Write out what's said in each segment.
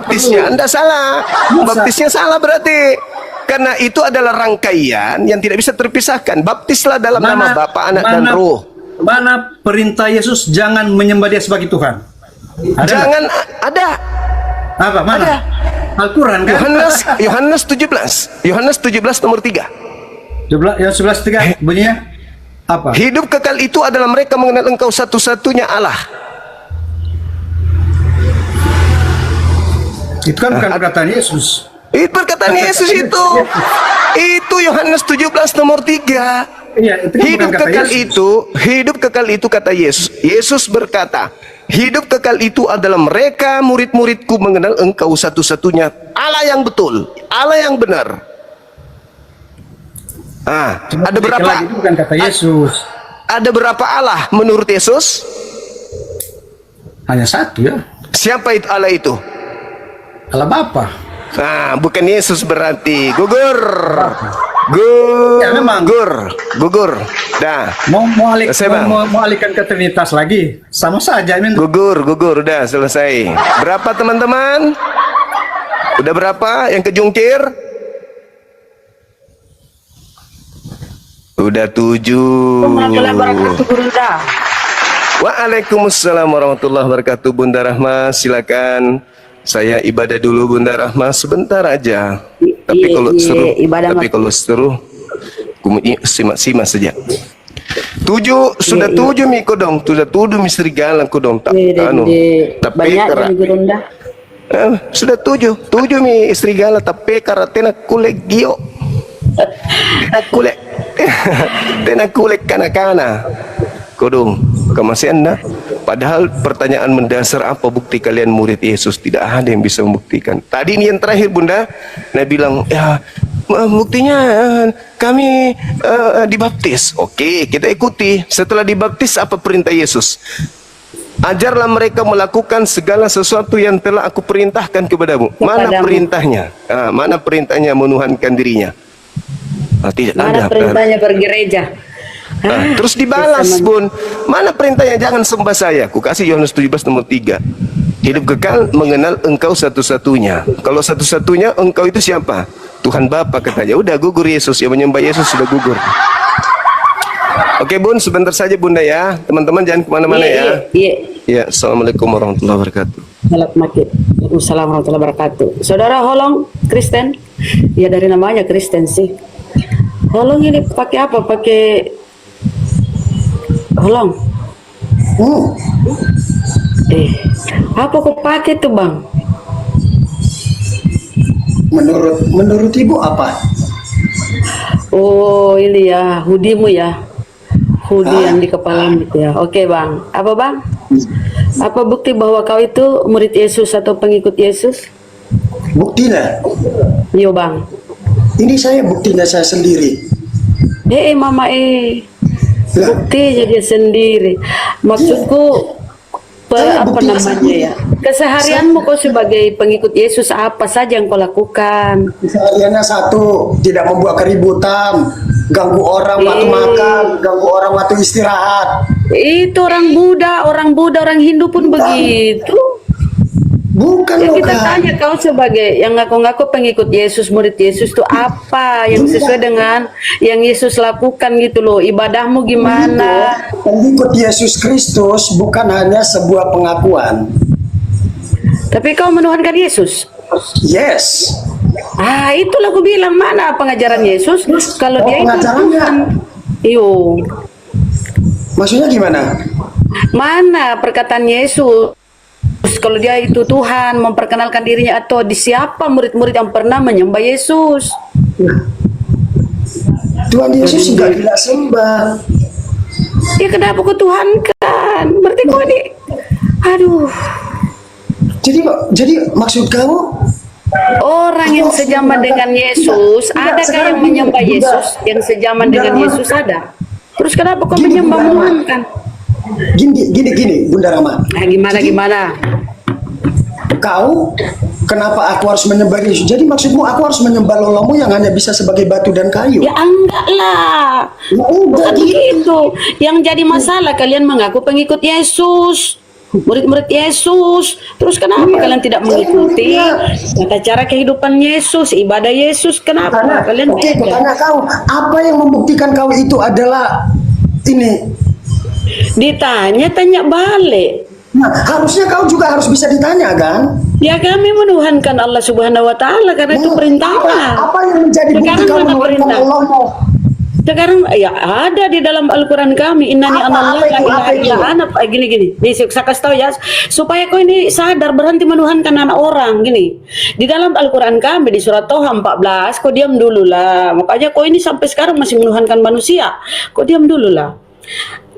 baptisnya. Anda salah. Baptisnya salah berarti. Karena itu adalah rangkaian yang tidak bisa terpisahkan. Baptislah dalam nama Bapa, Anak, dan Roh. Mana perintah Yesus jangan menyembah dia sebagai Tuhan? Ada? Jangan ada. Apa? Mana? Ada. Al-Quran kan? Yohanes 17. Yohanes 17 nomor 3. 11:3 bunyinya apa? Hidup kekal itu adalah mereka mengenal Engkau satu-satunya Allah. Itu kan bukan perkataan Yesus. Itu perkataan Yesus itu. Itu Yohanes 17 nomor 3. Iya, itu kan Hidup bukan kata kekal Yesus. hidup kekal itu kata Yesus. Yesus berkata, hidup kekal itu adalah mereka murid-muridku mengenal Engkau satu-satunya Allah yang betul, Allah yang benar. Cuma Ada berapa? lagi, itu bukan kata Yesus. Ada berapa Allah menurut Yesus? Hanya satu ya. Siapa itu Allah itu? Allah Bapa. Bukan Yesus berarti. Gugur. Ya, memang. Gugur. Dah. Selesai, Bang. Mau alihkan ke Trinitas lagi, sama saja. Gugur. Udah selesai. Berapa teman-teman? Udah berapa yang kejungkir? Udah 7. Waalaikumsalam warahmatullahi wabarakatuh. Bunda Rahma, silakan. Saya ibadah dulu Bunda Rahma sebentar aja. Tapi kalau seru, simak saja. 7 sudah 7 Miko dong, sudah 7 misteri galang ku dong. Tapi sudah 7 mi istri gala tapi karatena kulek gio. Kulek. Tena kulek kana-kana. Kodong, masih Anda. Padahal pertanyaan mendasar, apa bukti kalian murid Yesus? Tidak ada yang bisa membuktikan. Tadi ini yang terakhir Bunda, Nah bilang, ya buktinya kami dibaptis. Oke, kita ikuti. Setelah dibaptis, apa perintah Yesus? Ajarlah mereka melakukan segala sesuatu yang telah aku perintahkan kepadamu. Mana perintahnya? Mana perintahnya menuhankan dirinya? Tidak mana ada. perintahnya bergereja? Terus dibalas Bun, mana perintahnya jangan sembah saya? Ku kasih Yohanes 17 nomor 3. Hidup kekal mengenal Engkau satu-satunya. Kalau satu-satunya Engkau itu siapa? Tuhan Bapa katanya. Udah gugur Yesus, yang menyembah Yesus sudah gugur. Oke Bun, sebentar saja Bunda ya. Teman-teman jangan kemana-mana ya. Ya, Assalamualaikum warahmatullahi wabarakatuh. Waalaikumsalam warahmatullahi wabarakatuh. Saudara Holong Kristen? Ya dari namanya Kristen sih. Holong ini pakai apa? Pakai Holong. Apa kok pakai tuh Bang? Menurut Ibu apa? Oh ini ya, hoodie-mu ya. Hoodie yang di kepala itu ya. Oke Bang. Apa Bang? Apa bukti bahwa kau itu murid Yesus atau pengikut Yesus? Buktinya? Yo Bang. Ini saya buktinya saya sendiri. Mama bukti jadi sendiri. Maksudku apa namanya ya? Keseharianmu kau sebagai pengikut Yesus apa saja yang kau lakukan? Kesehariannya satu, tidak membuat keributan, ganggu orang waktu makan, ganggu orang waktu istirahat. Itu orang Buddha, orang Hindu pun begitu. Bukan Ya, loh kita Kak. tanya kau sebagai yang ngaku-ngaku pengikut Yesus, murid Yesus itu apa yang sesuai dengan yang Yesus lakukan gitu loh. Ibadahmu gimana? Pengikut Yesus Kristus bukan hanya sebuah pengakuan. Tapi kau menuhankan Yesus. Yes. Itulah aku bilang, mana pengajaran Yesus kalau dia itu pengajarannya. Tuhan. Iyo. Maksudnya gimana? Mana perkataan Yesus kalau dia itu Tuhan, memperkenalkan dirinya, atau di siapa murid-murid yang pernah menyembah Yesus? Tuhan Yesus sudah tidak sembah. Ya kenapa kau Tuhan kan? Berarti kau ini, aduh. Jadi maksud kamu Orang yang sejaman dengan Yesus, adakah yang menyembah Yesus? Yang sejaman dengan Yesus ada? Terus kenapa kau menyembah Tuhan kan? Gini, Bunda Rama. Gimana? Kau, kenapa aku harus menyembah Yesus? Jadi maksudmu aku harus menyembah lolomu yang hanya bisa sebagai batu dan kayu? Ya enggak lah. Ya udah Bukan begitu. Yang jadi masalah kalian mengaku pengikut Yesus. murid-murid Yesus. Terus kenapa kalian tidak mengikuti tata cara kehidupan Yesus, ibadah Yesus? Kenapa kalian Oke, tidak? tanya kau, apa yang membuktikan kau itu adalah ini? Ditanya, tanya balik. Nah, harusnya kau juga harus bisa ditanya kan? Ya kami menuhankan Allah Subhanahu wa taala karena itu perintahnya. Apa yang menjadi bukti Sekarang kau mana menuhankan perintah? Allahmu? Sekarang ya ada di dalam Al-Quran kami, innani anallah la ilaha illa ana, gini-gini. Saya kasih tahu ya, supaya kau ini sadar berhenti menuhankan anak orang gini. Di dalam Al-Quran kami di surat Toha 14, kau diam dulu lah. Makanya kau ini sampai sekarang masih menuhankan manusia. Kau diam dulu lah.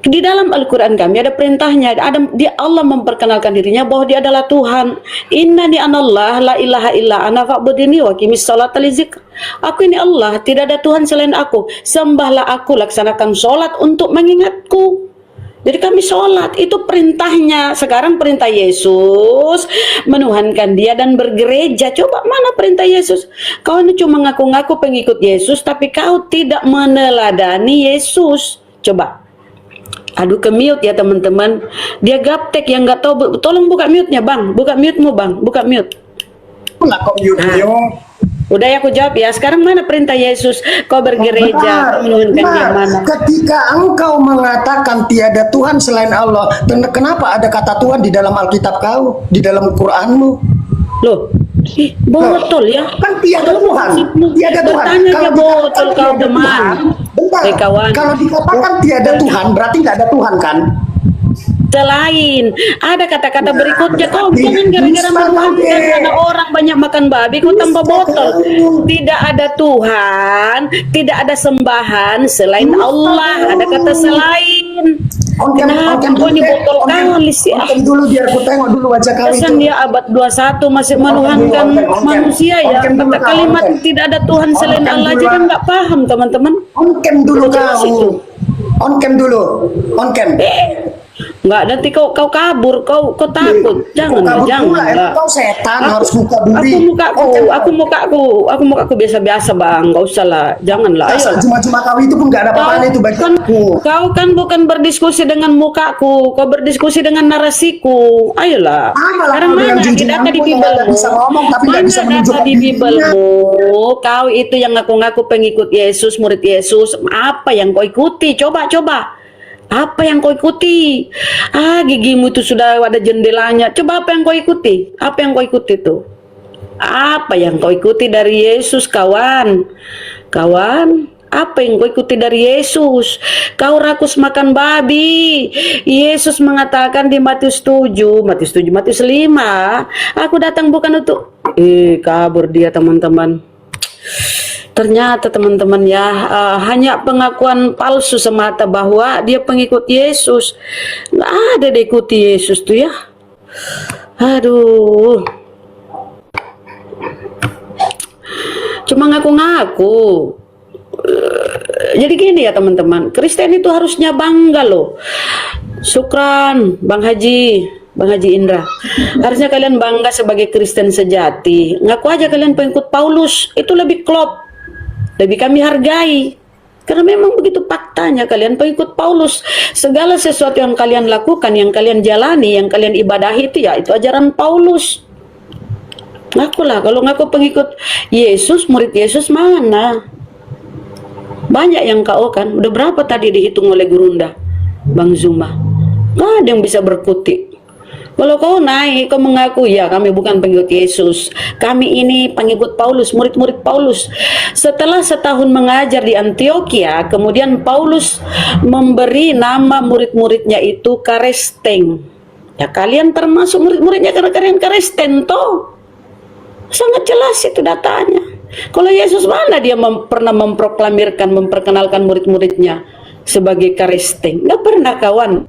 Di dalam Al-Quran kami ada perintahnya, dia Allah memperkenalkan dirinya bahwa dia adalah Tuhan. Innani anallah la ilaha illa ana fa'budini wa qimis sholata li dzikr. Aku ini Allah, tidak ada Tuhan selain aku. Sembahlah aku, laksanakan sholat untuk mengingatku. Jadi kami sholat, itu perintahnya. Sekarang perintah Yesus menuhankan dia dan bergereja. Coba mana perintah Yesus? Kau ini cuma ngaku-ngaku pengikut Yesus, tapi kau tidak meneladani Yesus. Coba. Aduh, ke mute ya teman-teman. Dia gaptek yang nggak tahu. Tolong buka mute-nya bang. Buka mute-mu bang. Buka mute. Lah kok mute-nya? Udah ya aku jawab ya. Sekarang mana perintah Yesus? Kau bergereja. Menuhankan dia mana? Ketika engkau mengatakan tiada Tuhan selain Allah, kenapa ada kata Tuhan di dalam Alkitab kau, di dalam Quranmu? Loh, botol ya. Kan tiada Tuhan, tiada Tuhan. Bertanya dia botol kau tiada teman. Tuhan, bentar. Kawan. Kalau dikatakan tiada Tuhan, berarti nggak ada Tuhan kan? Selain ada kata-kata berikutnya, kau jangan gara-gara menuhankan karena orang banyak makan babi kau tambah botol. Tidak ada Tuhan, tidak ada sembahan selain Allah. Ada kata selain. Kenapa kau ini botol kali sih? Onkem dulu biar aku tengok dulu wajah kau itu. Kesan dia abad 21 masih menuhankan manusia ya. Kata kalimat tidak ada Tuhan selain Allah aja kan nggak paham teman-teman. Onkem dulu Jelas kau. itu. Onkem dulu. Onkem. Enggak, nanti kau kabur, kau takut. Jangan, Kabur jangan. pula, Enggak. kau setan harus buka duri. Aku mukaku biasa-biasa bang, nggak usah lah, janganlah. Asal Ayolah. cuma-cuma kau itu pun nggak ada apa-apanya itu bagi aku. Kau kan bukan berdiskusi dengan mukaku, kau berdiskusi dengan narasiku. Ayolah. Sekarang mana di data di Bibelmu? Bisa ngomong tapi nggak bisa Mana data menunjukkan di dirinya. Bibelmu? Kau itu yang ngaku-ngaku pengikut Yesus, murid Yesus. Apa yang kau ikuti? Coba. Apa yang kau ikuti? Gigimu itu sudah ada jendelanya. Coba apa yang kau ikuti? Apa yang kau ikuti tuh? Apa yang kau ikuti dari Yesus, kawan? Kawan, apa yang kau ikuti dari Yesus? Kau rakus makan babi. Yesus mengatakan di Matius 7, Matius 5, aku datang bukan untuk kabur dia teman-teman. Ternyata teman-teman ya, hanya pengakuan palsu semata bahwa dia pengikut Yesus. Nggak ada diikuti Yesus tuh ya. Aduh. Cuma ngaku-ngaku. Jadi gini ya teman-teman, Kristen itu harusnya bangga loh. Syukran Bang Haji Indra. Harusnya kalian bangga sebagai Kristen sejati. Ngaku aja kalian pengikut Paulus, itu lebih klop. Lebih kami hargai. Karena memang begitu faktanya, kalian pengikut Paulus. Segala sesuatu yang kalian lakukan, yang kalian jalani, yang kalian ibadahi itu ya itu ajaran Paulus. Ngakulah, kalau ngaku pengikut Yesus, murid Yesus mana? Banyak yang kau kan. Udah berapa tadi dihitung oleh Gurunda Bang Zuma? Nggak ada yang bisa berkutik. Kalau kau naik, kau mengaku, ya kami bukan pengikut Yesus. Kami ini pengikut Paulus, murid-murid Paulus. Setelah setahun mengajar di Antioquia, kemudian Paulus memberi nama murid-muridnya itu Karesteng. Ya kalian termasuk murid-muridnya karena kalian Karesten toh. Sangat jelas itu datanya. Kalau Yesus mana dia pernah memperkenalkan murid-muridnya sebagai Karesteng? Nggak pernah kawan.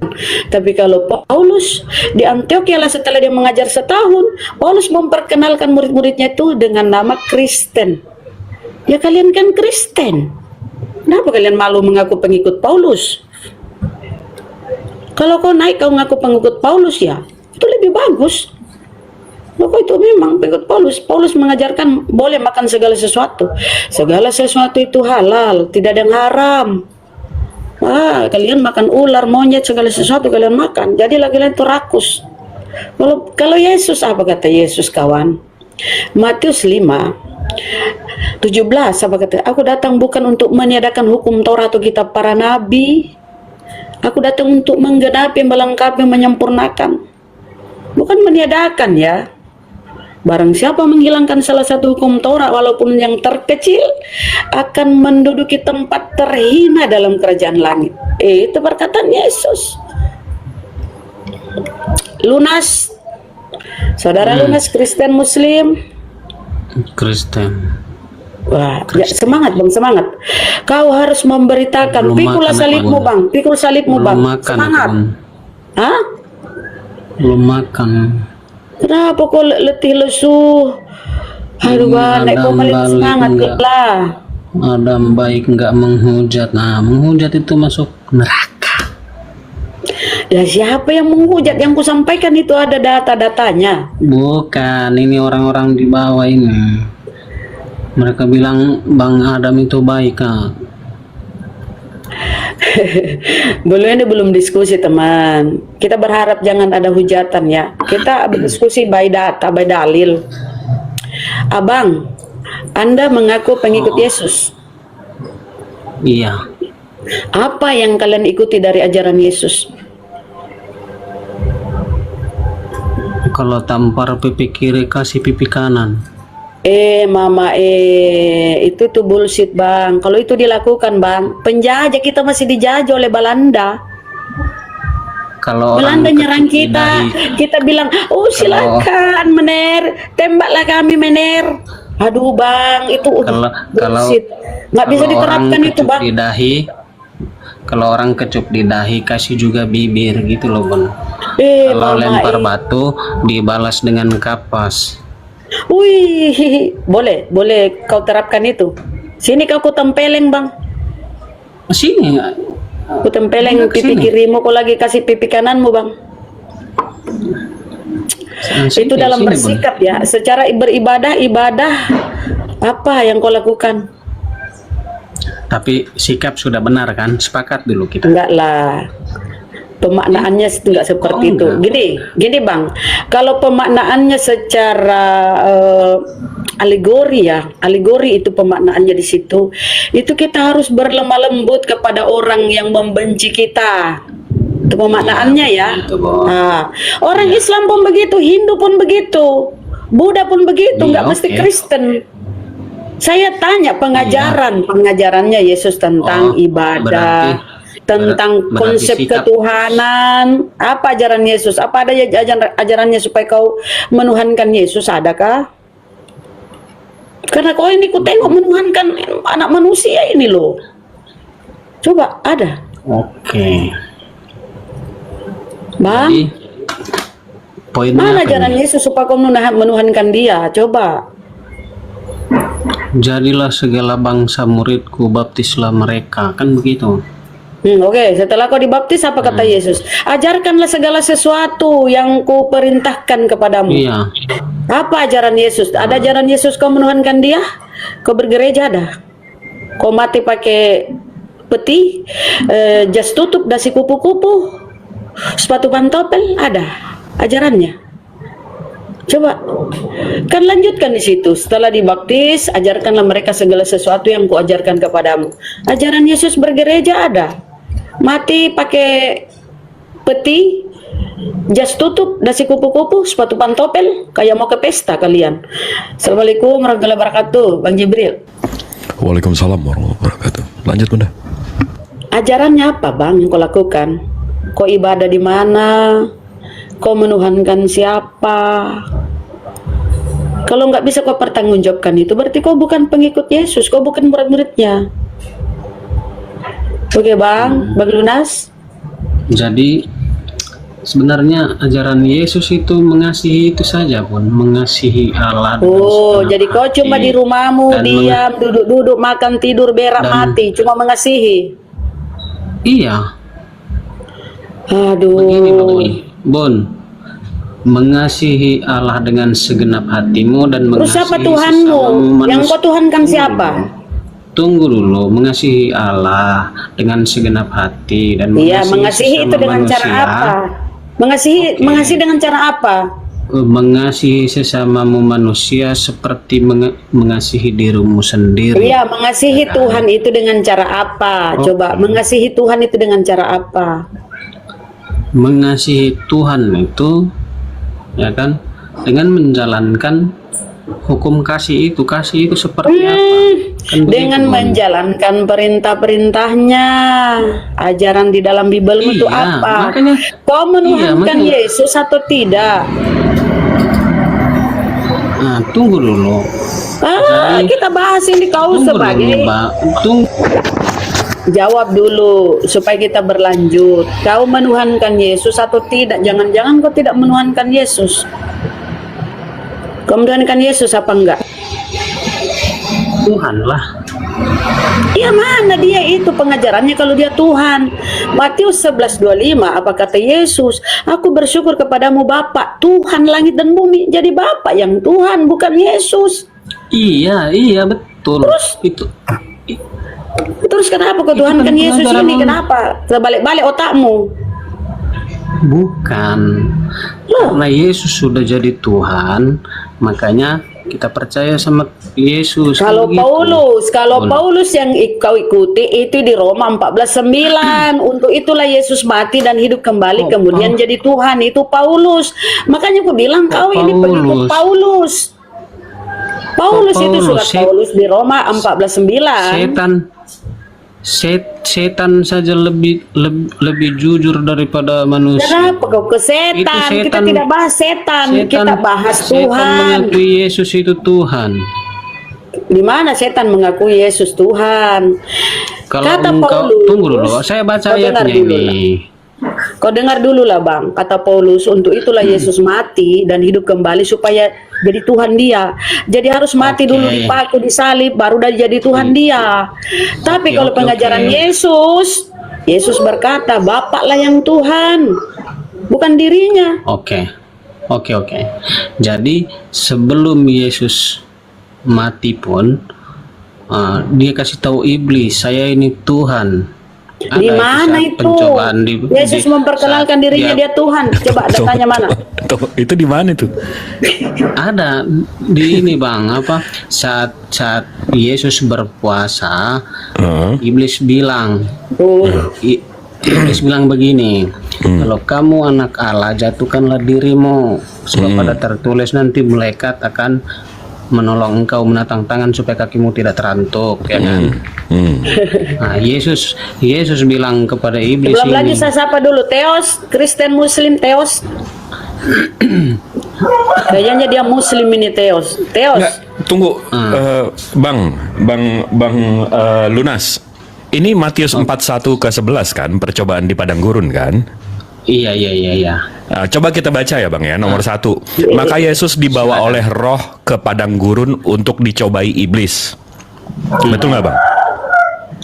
Tapi kalau Paulus di Antioquia lah setelah dia mengajar setahun, Paulus memperkenalkan murid-muridnya itu dengan nama Kristen. Ya kalian kan Kristen. Kenapa kalian malu mengaku pengikut Paulus? Kalau kau naik kau ngaku pengikut Paulus ya itu lebih bagus. Kau itu memang pengikut Paulus. Paulus mengajarkan boleh makan segala sesuatu. Segala sesuatu itu halal, tidak ada yang haram. Kalian makan ular, monyet, segala sesuatu kalian makan. Jadilah kalian itu rakus. Kalau Yesus, apa kata Yesus kawan? Matius 5:17 apa kata? Aku datang bukan untuk meniadakan hukum Taurat atau kitab para nabi. Aku datang untuk menggenapi, melengkapi, menyempurnakan. Bukan meniadakan ya. Barang siapa menghilangkan salah satu hukum Taurat walaupun yang terkecil akan menduduki tempat terhina dalam kerajaan langit. Itu perkataan Yesus. Lunas. Saudara Lunas, Kristen Muslim. Kristen. Wah, ya, semangat bang, semangat. Kau harus memberitakan. Belum Pikul makan salibmu aku, bang, pikul salibmu Belum bang. makan Semangat. aku, Bun. Hah? Belum makan. Kenapa kau letih lesu? Aduh bang, naik kau Adam balik balik semangat enggak. lah. Adam baik nggak menghujat. Nah, menghujat itu masuk neraka. Ya siapa yang menghujat? Yang ku sampaikan itu ada data-datanya. Bukan, ini orang-orang di bawah ini. Mereka bilang Bang Adam itu baik, Kak. Belum diskusi teman. Kita berharap jangan ada hujatan ya. Kita berdiskusi by data, by dalil. Abang, Anda mengaku pengikut Yesus. Iya. Apa yang kalian ikuti dari ajaran Yesus? Kalau tampar pipi kiri kasih pipi kanan. Mama, itu tuh bullshit bang. Kalau itu dilakukan bang, penjajah kita masih dijajah oleh Belanda. Kalau Belanda orang nyerang ketuk di kita, dahi- kita bilang, oh silakan mener, tembaklah kami mener. Aduh bang, itu kalau bullshit. Nggak bisa kalau orang diterapkan itu kecup bang. di dahi, kalau orang kecup di dahi kasih juga bibir gitu loh, Bun. Kalau Mama, lempar batu dibalas dengan kapas. Wih, boleh kau terapkan itu. Sini kau tempeleng bang, Sini. ku tempeleng Iya, pipi kesini. kirimu, kau lagi kasih pipi kananmu bang. Itu dalam Sini, Bun. bersikap ya, secara ibadah apa yang kau lakukan? Tapi sikap sudah benar kan? Sepakat dulu kita. Enggak lah, pemaknaannya tidak seperti itu. Gini bang, kalau pemaknaannya secara alegori ya, alegori itu pemaknaannya di situ. Itu kita harus berlemah lembut kepada orang yang membenci kita. Itu pemaknaannya ya. Itu, Bos. Nah, orang Islam pun begitu, Hindu pun begitu, Buddha pun begitu, Iya, nggak mesti oke. Kristen. Saya tanya pengajarannya Yesus tentang ibadah, tentang berarti konsep sikap. ketuhanan. Apa ajaran Yesus? Apa ada ajarannya supaya kau menuhankan Yesus? Adakah? Karena kau ini ku tengok menuhankan anak manusia ini loh. Coba ada, Oke. bang? Jadi poinnya Mana apa ajaran nih? Yesus supaya kau menuhankan dia? Coba. Jadilah segala bangsa muridku, baptislah mereka, kan begitu. Oke, setelah kau dibaptis apa kata Yesus? Ajarkanlah segala sesuatu yang ku perintahkan kepadamu. Iya. Apa ajaran Yesus? Ada ajaran Yesus kau menuhankan dia? Kau bergereja ada? Kau mati pakai peti, jas tutup, dasi kupu-kupu, sepatu pantopel, ada ajarannya. Coba, kan lanjutkan di situ. Setelah dibaptis, ajarkanlah mereka segala sesuatu yang kuajarkan kepadamu. Ajaran Yesus bergereja ada. Mati pakai peti, jas tutup, dasi kupu-kupu, sepatu pantopel, kayak mau ke pesta kalian. Assalamualaikum warahmatullahi wabarakatuh, Bang Jibril. Waalaikumsalam warahmatullahi wabarakatuh. Lanjut Bunda. Ajarannya apa bang yang kau lakukan? Kau ibadah di mana? Kau menuhankan siapa? Kalau nggak bisa kau pertanggungjawabkan itu, berarti kau bukan pengikut Yesus, kau bukan murid-muridnya. Oke bang, Bang Lunas. Jadi sebenarnya ajaran Yesus itu mengasihi itu saja, Bun. Mengasihi Allah. dengan Oh, segenap jadi kau cuma hati di rumahmu dan diam, duduk-duduk, makan, tidur, berak, Dan- mati, cuma mengasihi. Iya. Aduh. Begini loh, Bun. Mengasihi Allah dengan segenap hatimu dan Terus mengasihi siapa Tuhanmu? sesamamu Yang kau manusia. tuhankan siapa? Tunggu dulu, mengasihi Allah dengan segenap hati dan Iya, mengasihi itu sesama dengan cara manusia apa? Mengasihi dengan cara apa? Mengasihi sesamamu manusia seperti mengasihi dirimu sendiri. Iya, mengasihi Tuhan itu dengan cara apa? Coba, mengasihi Tuhan itu dengan cara apa? Mengasihi Tuhan itu, ya kan, dengan menjalankan hukum kasih itu seperti apa? Kan Dengan begitu. menjalankan perintah-perintahnya. Ajaran di dalam Bibelmu itu Iya, apa? makanya- Kau menuhankan makanya- Yesus atau tidak? Nah, tunggu dulu. Kita bahas ini kau Tunggu sebagai dulu, Mbak. Tunggu. jawab dulu supaya kita berlanjut. Kau menuhankan Yesus atau tidak? Jangan-jangan kau tidak menuhankan Yesus. Kau menuhankan Yesus apa enggak? Tuhan lah. Ya mana dia itu pengajarannya kalau dia Tuhan. Matius 11:25 apa kata Yesus? Aku bersyukur kepadamu Bapa, Tuhan langit dan bumi. Jadi Bapa yang Tuhan, bukan Yesus. Iya, betul. Terus kenapa kau tuhankan kan Yesus pengajaran ini? Allah. Kenapa? Terbalik-balik otakmu. Bukan. Karena Yesus sudah jadi Tuhan, makanya kita percaya sama Yesus. Kalau Begitu. Paulus Betul. yang kau ikuti itu di Roma 14:9. Untuk itulah Yesus mati dan hidup kembali kemudian jadi Tuhan. Itu Paulus. Makanya aku bilang kau ini pengikut Paulus. Paulus itu surat Paulus di Roma 14:9. Setan saja lebih jujur daripada manusia. Kenapa kau ke setan? Itu Kita setan- tidak bahas setan, kita bahas Setan Tuhan. mengakui Yesus itu Tuhan. Di mana setan mengakui Yesus Tuhan? Kalau Kata engkau, Paulus, tunggu dulu, saya baca kau dengar ayatnya dulu ini. Kau dengar dulu lah Bang, kata Paulus, untuk itulah Yesus mati dan hidup kembali supaya jadi Tuhan dia. Jadi harus mati dulu dipaku, disalib, baru dah jadi Tuhan dia. Tapi kalau pengajaran Yesus berkata, Bapa lah yang Tuhan, bukan dirinya. Oke. Jadi sebelum Yesus mati pun, dia kasih tahu iblis, saya ini Tuhan. Ada Di itu mana saat itu? pencobaan Yesus memperkenalkan saat dirinya dia Tuhan. Coba datanya mana? Itu di mana itu? ada di ini Bang, apa saat Yesus berpuasa, iblis bilang, iblis bilang begini, kalau kamu anak Allah, jatuhkanlah dirimu, sebab pada tertulis nanti malaikat akan menolong engkau menatang tangan supaya kakimu tidak terantuk, ya kan? Nah, Yesus bilang kepada iblis Belum ini. lanjut, saya sapa dulu. Teos, Kristen Muslim Teos. Kayaknya dia Muslim ini Teos. Enggak, tunggu, Bang Lunas. Ini Matius 41 ke 11 kan, percobaan di padang gurun kan? Iya. Nah, coba kita baca ya Bang ya, nomor 1. Maka Yesus dibawa oleh roh ke padang gurun untuk dicobai iblis. Betul nggak Bang?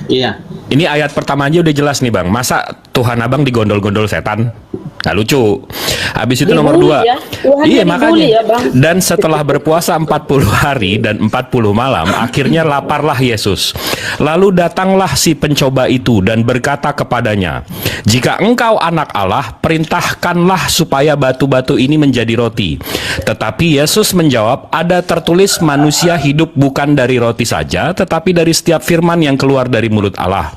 Iya. Ini ayat pertama aja udah jelas nih Bang. Masa Tuhan Abang digondol-gondol setan? Nah, lucu. Habis itu nomor Dibully 2. ya? Tuhan Iya dibully makanya. ya, Bang. Dan setelah berpuasa 40 hari dan 40 malam, akhirnya laparlah Yesus. Lalu datanglah si pencoba itu dan berkata kepadanya, "Jika engkau anak Allah, perintahkanlah supaya batu-batu ini menjadi roti." Tetapi Yesus menjawab, "Ada tertulis manusia hidup bukan dari roti saja, tetapi dari setiap firman yang keluar dari mulut Allah."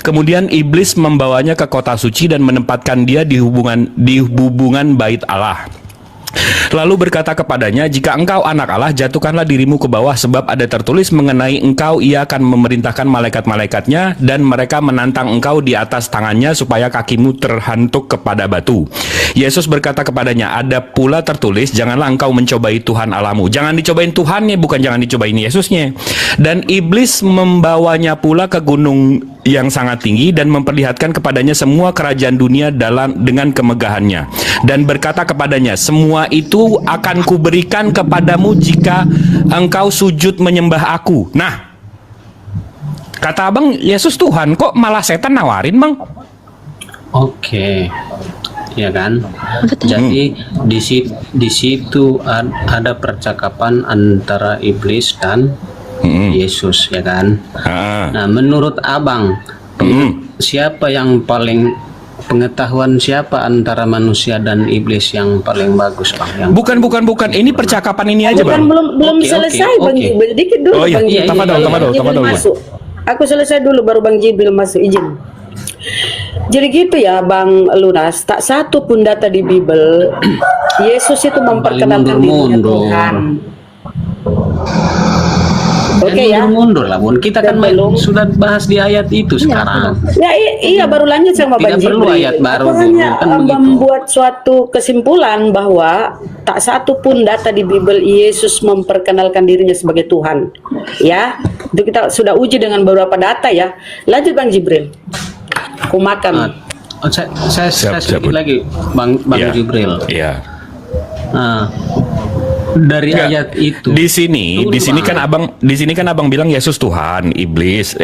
Kemudian iblis membawanya ke kota suci dan menempatkan dia di hubungan bait Allah. Lalu berkata kepadanya, "Jika engkau anak Allah, jatuhkanlah dirimu ke bawah, sebab ada tertulis mengenai engkau, ia akan memerintahkan malaikat-malaikatnya, dan mereka menantang engkau di atas tangannya, supaya kakimu terhantuk kepada batu." Yesus berkata kepadanya, "Ada pula tertulis, janganlah engkau mencobai Tuhan Allahmu." Jangan dicobain Tuhannya, bukan jangan dicobain Yesusnya. Dan iblis membawanya pula ke gunung yang sangat tinggi dan memperlihatkan kepadanya semua kerajaan dunia dengan kemegahannya, dan berkata kepadanya, "Semua itu akan kuberikan kepadamu jika engkau sujud menyembah aku." Nah, kata Abang Yesus Tuhan, kok malah setan nawarin Bang? Oke. Ya kan? Jadi di situ ada percakapan antara iblis dan Yesus, ya kan? Nah, menurut Abang, siapa yang paling pengetahuan siapa antara manusia dan iblis yang paling bagus, Bang? Yang Bukan. Ini percakapan ini aja, Bukan, Bang. belum Oke, selesai oke, Bang oke. Jibril. Dikit dulu Oh iya, Bang iya, Jibril. tamadol, Jibril ya. masuk. Aku selesai dulu baru Bang Jibril masuk, izin. Jadi gitu ya Bang Lunas, tak satu pun data di Bible Yesus itu memperkenalkan dirinya mundur-mundur. Tuhan. Oke ya. Mundur lah, Bun. Kita kan Dan belum- sudah bahas di ayat itu sekarang. Ya iya baru lanjut sama Tidak Bang perlu Jibril. ayat baru, Aku hanya kan begitu. membuat suatu kesimpulan bahwa tak satu pun data di Bible Yesus memperkenalkan dirinya sebagai Tuhan. Ya, itu kita sudah uji dengan beberapa data ya. Lanjut Bang Jibril. Aku makan. Saya Siap, sedikit Bun. lagi, Bang Iya. Jibril. Iya. Nah, dari Enggak. ayat itu. Di sini Tunggu, kan abang bilang Yesus Tuhan, iblis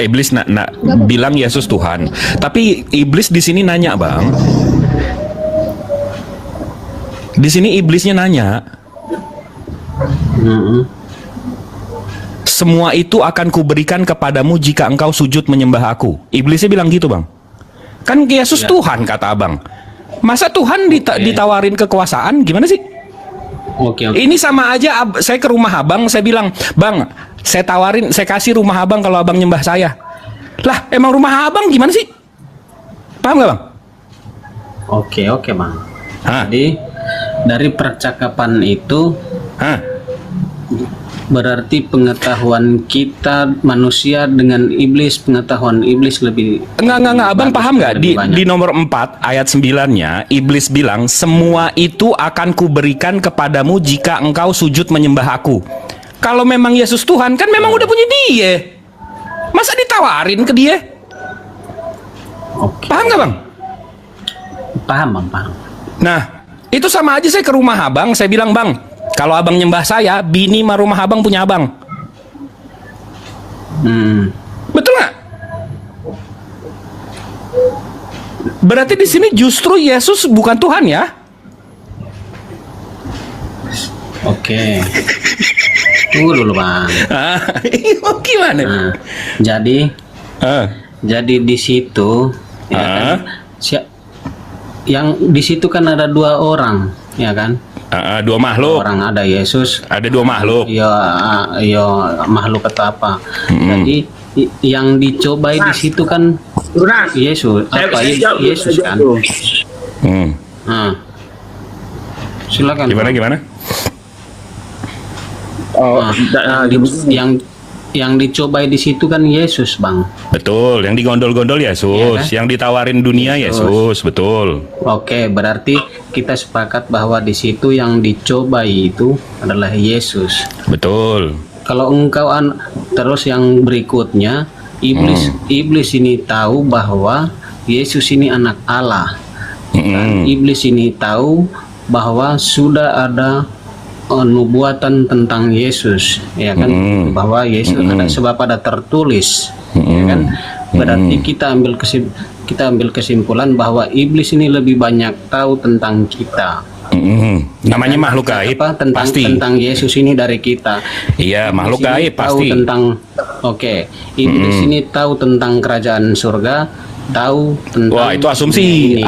bilang Yesus Tuhan. Tapi iblis di sini nanya, Bang. Di sini iblisnya nanya, Mm-mm. semua itu akan kuberikan kepadamu jika engkau sujud menyembah aku. Iblisnya bilang gitu, Bang. Kan Yesus Ya. Tuhan, kata abang. Masa Tuhan ditawarin kekuasaan, gimana sih? Oke. Ini sama aja saya ke rumah abang, saya bilang, Bang, saya kasih rumah abang kalau abang nyembah saya. Lah, emang rumah abang gimana sih? Paham gak, Bang? Oke, Bang. Hah? Jadi dari percakapan itu Hah? berarti pengetahuan kita manusia dengan iblis, pengetahuan iblis lebih Enggak, abang bagus, paham nggak? lebih banyak. Di nomor 4 ayat 9-nya, iblis bilang, semua itu akan kuberikan kepadamu jika engkau sujud menyembah aku. Kalau memang Yesus Tuhan, kan memang udah punya dia. Masa ditawarin ke dia? Oke. Paham nggak, Bang? Paham, Bang, paham. Nah, itu sama aja saya ke rumah abang, saya bilang, Bang, kalau abang nyembah saya, bini sama rumah abang punya abang. Betul nggak? Berarti di sini justru Yesus bukan Tuhan ya? Oke. Tunggu dulu, Bang. Ah, gimana? Nah, jadi Ah, di situ ya kan, yang di situ kan ada dua orang, ya kan? dua makhluk. Orang ada Yesus, Ada dua makhluk. ya makhluk atau apa. Jadi yang dicobai di situ kan Yesus, Yesus kan. Hmm. Nah, silakan. Gimana? Nah, yang dicobai di situ kan Yesus, Bang. Betul, yang digondol-gondol Yesus, Iya kan? yang ditawarin dunia Yesus, betul. Oke, berarti kita sepakat bahwa di situ yang dicobai itu adalah Yesus. Betul. Kalau engkau terus yang berikutnya, iblis ini tahu bahwa Yesus ini anak Allah. Dan iblis ini tahu bahwa sudah ada nubuatan tentang Yesus, ya kan, bahwa Yesus ada, sebab ada tertulis, ya kan. Berarti kita ambil kesimpulan bahwa iblis ini lebih banyak tahu tentang kita. Namanya makhluk gaib, pasti. Tentang Yesus ini dari kita. Iya, Iblis makhluk ini gaib tahu pasti. tentang iblis ini tahu tentang kerajaan surga, tahu tentang. Wah, itu asumsi.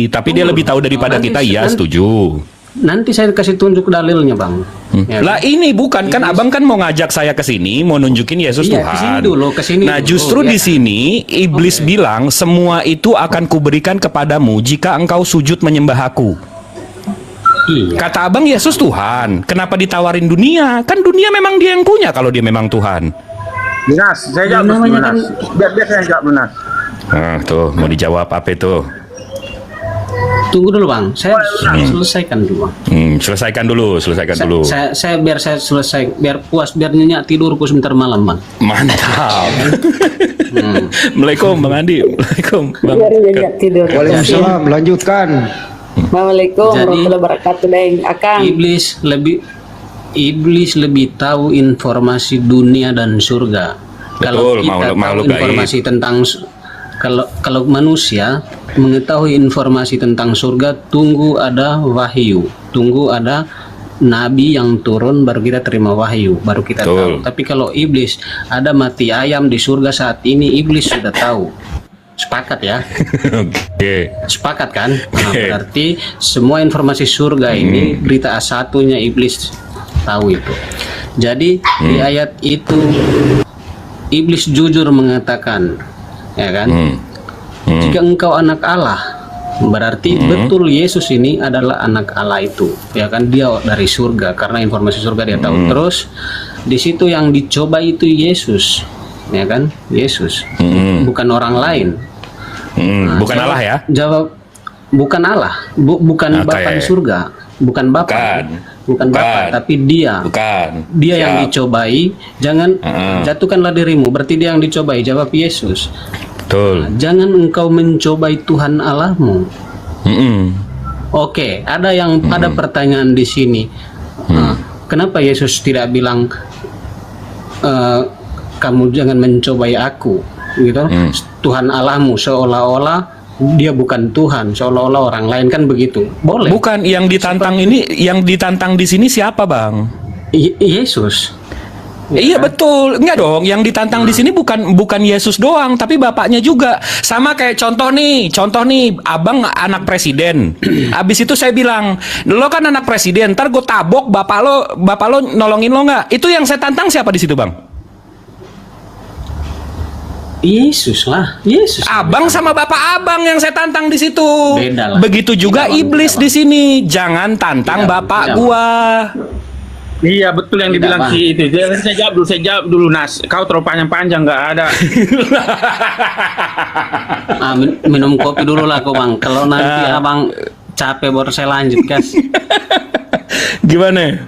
Tapi dia lebih tahu daripada kita. Iya, setuju. Nanti saya kasih tunjuk dalilnya, Bang. Ya kan? Lah ini bukan kan abang kan mau ngajak saya ke sini, mau nunjukin Yesus Iya, Tuhan. kesini Nah dulu, justru ya di kan? sini iblis bilang semua itu akan kuberikan kepadamu jika engkau sujud menyembah aku. Iya. Kata abang Yesus Tuhan, kenapa ditawarin dunia? Kan dunia memang dia yang punya kalau dia memang Tuhan. Lunas, saya jawab namanya Lunas. Biar saya jawab Lunas. Nah tuh mau dijawab apa itu? Tunggu dulu, Bang. Saya selesaikan dulu, Bang. Selesaikan dulu. Saya biar saya selesai, biar puas, biar nyenyak tidurku sebentar malam, Bang. Mantap. Assalamualaikum Bang Andi. Waalaikum Bang. Biar nyenyak tidur. Waalaikumsalam, lanjutkan. Assalamualaikum Jadi, warahmatullahi wabarakatuh, Deng. Akang. Iblis lebih tahu informasi dunia dan surga. Kalau Betul, kita tahu makhluk gaib. informasi tentang kalau manusia mengetahui informasi tentang surga, tunggu ada wahyu, tunggu ada nabi yang turun baru kita terima wahyu, baru kita Betul. tahu. Tapi kalau iblis ada mati ayam di surga saat ini, iblis sudah tahu. Sepakat ya? Oke. Sepakat kan? Nah, Oke. berarti semua informasi surga ini berita A1-nya iblis tahu itu. Jadi di ayat itu iblis jujur mengatakan, ya kan? Jika engkau anak Allah, berarti betul Yesus ini adalah anak Allah itu, ya kan? Dia dari surga karena informasi surga dia tahu. Terus di situ yang dicoba itu Yesus, ya kan? Yesus, bukan orang lain. Bukan Allah ya? Jawab bukan Allah, bukan Oke. Bapa di surga, bukan Bapa, bukan Bapa, tapi Dia. Bukan. Dia yang Siap. dicobai. Jangan jatuhkanlah dirimu. Berarti dia yang dicobai. Jawab Yesus. Betul. Jangan engkau mencobai Tuhan Allahmu. Mm-mm. Oke, ada pertanyaan di sini. Kenapa Yesus tidak bilang kamu jangan mencobai aku, gitu? Tuhan Allahmu, seolah-olah dia bukan Tuhan, seolah-olah orang lain, kan begitu? Boleh. Bukan yang ditantang ini, yang ditantang di sini siapa, Bang? Yesus. Iya betul, enggak dong. Yang ditantang di sini bukan Yesus doang, tapi bapaknya juga. Sama kayak contoh nih, abang anak presiden. Abis itu saya bilang, lo kan anak presiden, ntar gue tabok bapak lo nolongin lo nggak? Itu yang saya tantang siapa di situ, Bang? Yesus lah, Yesus. Abang sama bapak abang yang saya tantang di situ. Beda lah. Begitu juga Beda, Bang. iblis Beda, di sini. Jangan tantang Beda, bapak beda, gua. Iya betul yang Tidak, dibilang Bang. si itu. Saya jawab dulu Nas. Kau terlalu panjang-panjang nggak ada. Minum kopi dulu lah kok Bang. Kalau nanti abang capek baru saya lanjut guys. Gimana?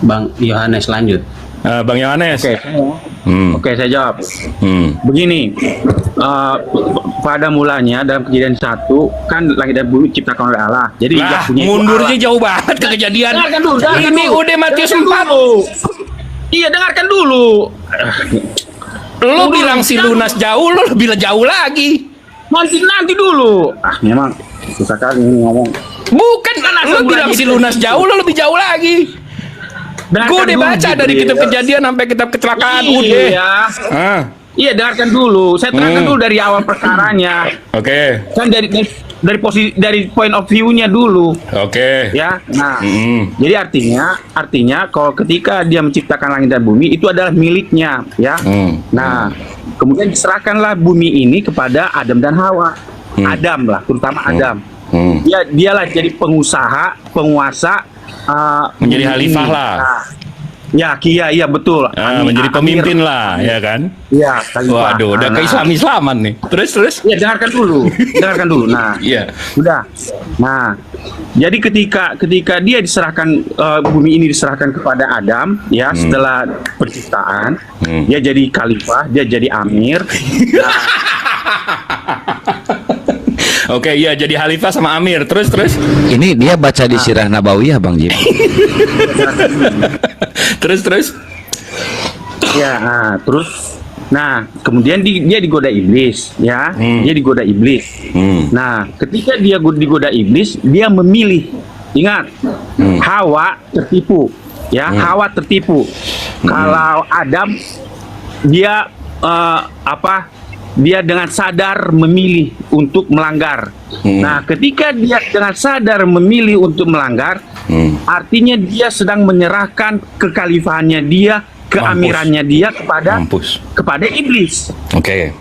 Bang Yohanes lanjut. Bang Yohanes. Oke, saya jawab. Begini, pada mulanya dalam Kejadian 1 kan langit dan bumi diciptakan oleh Allah. Jadi Lah, yang punya itu mundurnya Allah. jauh banget ke kejadian. Dengarkan dulu, Ini udah Matius 4. Iya, dengarkan dulu. Lo bilang si Lunas jauh, lo bilang jauh lagi. Nanti dulu. Memang susah kali ini ngomong. Bukan, lo mulai bilang si gitu. Lunas jauh, lo lebih jauh lagi. Dengarkan Gue udah dulu, baca dari Jibril. kitab kejadian sampai kitab kecelakaan udah. Iya. Ah, Iya, dengarkan dulu. Saya terangkan dulu dari awal perkaranya. Oke. Kan dari posisi, dari point of view-nya dulu. Oke. Ya, nah, jadi artinya kalau ketika dia menciptakan langit dan bumi itu adalah miliknya, ya. Nah, kemudian diserahkanlah bumi ini kepada Adam dan Hawa. Adam lah, terutama Adam. Dialah jadi pengusaha, penguasa, Menjadi bumi khalifah ini. lah. Nah, ya betul. Menjadi pemimpin Amir. lah, ya kan? Iya, khalifah. Waduh, udah Nah, ke-Islaman nih. Terus. Ya, dengarkan dulu. Nah, Iya. udah. Nah, jadi ketika dia diserahkan, bumi ini diserahkan kepada Adam, ya, setelah penciptaan, dia jadi khalifah, dia jadi amir. Oke, iya jadi khalifah sama amir. Terus. Ini dia baca di Sirah Nabawiyah Bang Jim. Terus. Ya, terus. Nah, kemudian dia digoda iblis, ya. Dia digoda iblis. Nah, ketika dia digoda iblis, dia memilih. Ingat, Hawa tertipu, ya. Hawa tertipu. Kalau Adam, dia dia dengan sadar memilih untuk melanggar. Nah, ketika dia dengan sadar memilih untuk melanggar, artinya dia sedang menyerahkan kekhalifahannya dia, keamirannya dia kepada iblis. Oke,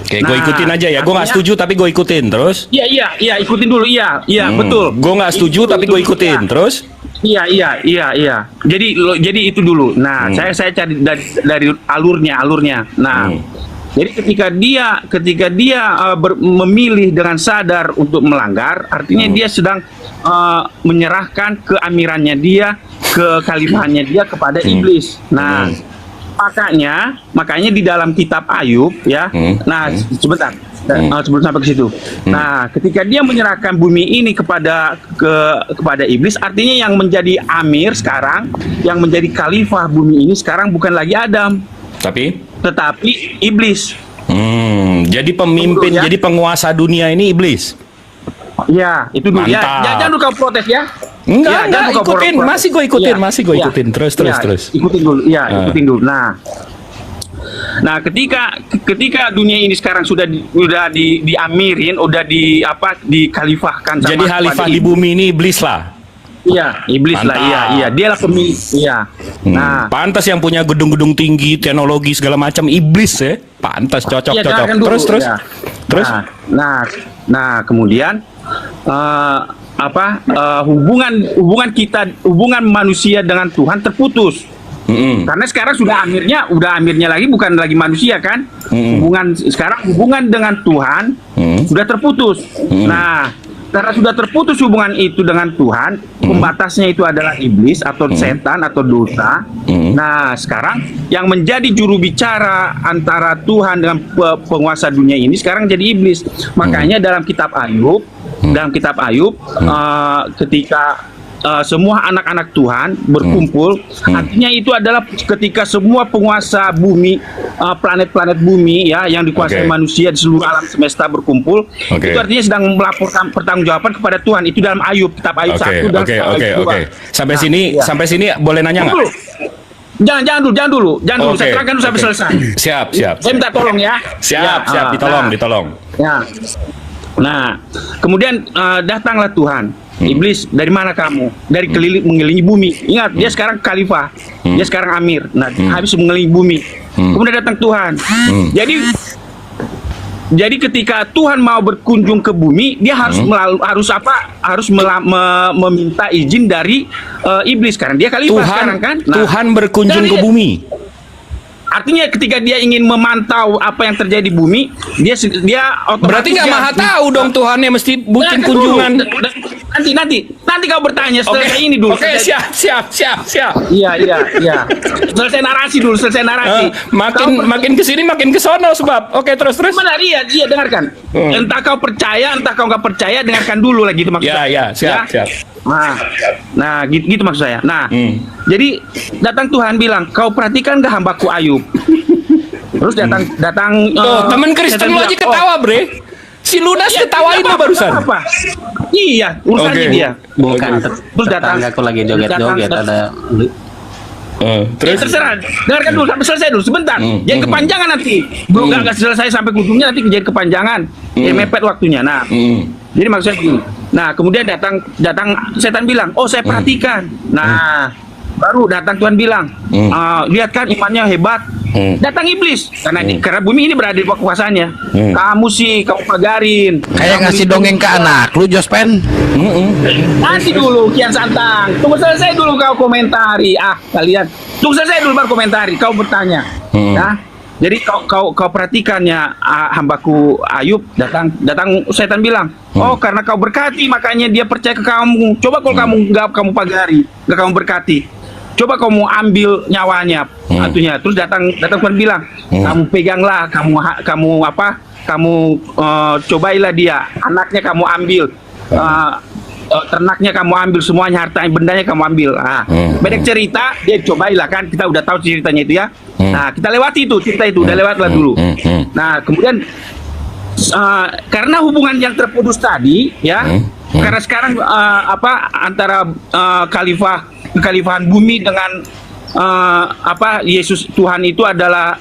gue Nah, ikutin aja ya. Gue nggak artinya- setuju tapi gue ikutin. Terus? Iya, ikutin dulu. Iya, betul. Gue nggak setuju tapi gue ikutin. Iya. Terus? Iya. Jadi itu dulu. Nah, saya cari dari alurnya. Nah, jadi ketika dia memilih dengan sadar untuk melanggar, artinya dia sedang menyerahkan keamirannya dia, kekhalifahannya dia kepada iblis. Nah, makanya di dalam kitab Ayub, ya. Nah, sebentar. Sebelum sampai ke situ. Nah, ketika dia menyerahkan bumi ini kepada iblis, artinya yang menjadi amir sekarang, yang menjadi khalifah bumi ini sekarang bukan lagi Adam, tetapi iblis. Jadi pemimpin, Tunggu, ya. jadi penguasa dunia ini iblis. Ya, itu dulu ya. Mantap. Jangan lupa protes ya. Enggak, jangan lupa ikutin. protes. Masih gue ikutin, Iya, masih gue iya. ikutin. Terus. Ikutin dulu. Ikutin dulu. Nah, Nah, ketika dunia ini sekarang sudah diamirin, udah dikalifahkan sama Jadi khalifah Tuhan di bumi ini iblis lah. Iya, iblis lah, Mantap. iya, dialah pemilik, iya. Nah, Pantas yang punya gedung-gedung tinggi, teknologi segala macam iblis ya. Pantas cocok. iya, dengarkan dulu, Terus. ya. Terus? Nah, kemudian hubungan manusia dengan Tuhan terputus. Karena sekarang udah amirnya lagi, bukan lagi manusia kan. Hubungan dengan Tuhan sudah terputus. Nah, karena sudah terputus hubungan itu dengan Tuhan, pembatasnya itu adalah iblis atau setan atau dosa. Nah, sekarang yang menjadi juru bicara antara Tuhan dengan penguasa dunia ini sekarang jadi iblis. Makanya dalam kitab Ayub, ketika semua anak-anak Tuhan berkumpul, artinya itu adalah ketika semua penguasa bumi, planet-planet bumi ya yang dikuasai manusia di seluruh alam semesta berkumpul, itu artinya sedang melaporkan pertanggungjawaban kepada Tuhan. Itu dalam Ayub, kitab Ayub 1 dan Ayub 2. Sampai sini boleh nanya nggak? Jangan dulu. Saya terangkan dulu sampai selesai. Siap. Saya minta tolong ya. Siap, ditolong. Ya. Nah, kemudian datanglah Tuhan. Iblis, dari mana kamu? Dari mengelilingi bumi. Ingat, dia sekarang khalifah. Dia sekarang amir. Nah, habis mengelilingi bumi. Kemudian datang Tuhan. Jadi ketika Tuhan mau berkunjung ke bumi, dia harus meminta izin dari iblis karena dia khalifah sekarang kan. Nah, Tuhan berkunjung ke bumi. Artinya ketika dia ingin memantau apa yang terjadi di bumi, dia otomatis. Berarti nggak maha tahu dong Tuhan yang mesti bikin kunjungan. Nanti kau bertanya setelah ini dulu. Oke, siap. Iya. Selesai narasi. Makin kesini makin kesono sebab. Oke, terus. Benar, iya, dengarkan. Entah kau percaya, entah kau nggak percaya, dengarkan dulu lagi itu maksud saya. Ya, siap. Nah, gitu maksud saya. Nah, jadi datang Tuhan bilang, kau perhatikan gak hambaku Ayub? Terus datang. Temen Kristen lo aja ketawa, Bre. Si Lunas ketawain lo barusan. Apa? Iya, urusannya dia. Bukan Terus datang. tetanggaku lagi joget-joget ada. Terus terserah, dengarkan dulu sampai selesai dulu sebentar. Jangan kepanjangan nanti. Belum nggak selesai sampai ujungnya nanti jadi kepanjangan. Mepet waktunya. Nah, jadi maksudnya begini. Nah, kemudian datang setan bilang, oh saya perhatikan. Nah, baru datang Tuhan bilang, lihat kan imannya hebat. Datang iblis karena bumi ini berada di bawah kekuasaannya. Kamu pagarin. Kayak ngasih dongeng ke anak lu, Jospen. Nanti dulu Kian Santang. Tunggu selesai dulu kau komentari. Kalian. Tunggu selesai dulu baru komentari. Kau bertanya. Nah, jadi kau perhatikannya hambaku Ayub datang setan bilang, oh karena kau berkati makanya dia percaya ke kamu. Coba kalau kamu pagari, nggak kamu berkati. Coba kamu ambil nyawanya, atunya. Terus datang Tuhan bilang, kamu peganglah, kamu cobailah dia, anaknya kamu ambil, ternaknya kamu ambil, semuanya harta bendanya kamu ambil. Pendek cerita, dia cobailah kan, kita udah tahu ceritanya itu ya. Nah, kita lewati itu cerita itu, udah lewatlah dulu. Nah, kemudian karena hubungan yang terputus tadi, ya, karena sekarang antara kekhalifahan bumi dengan Yesus Tuhan itu adalah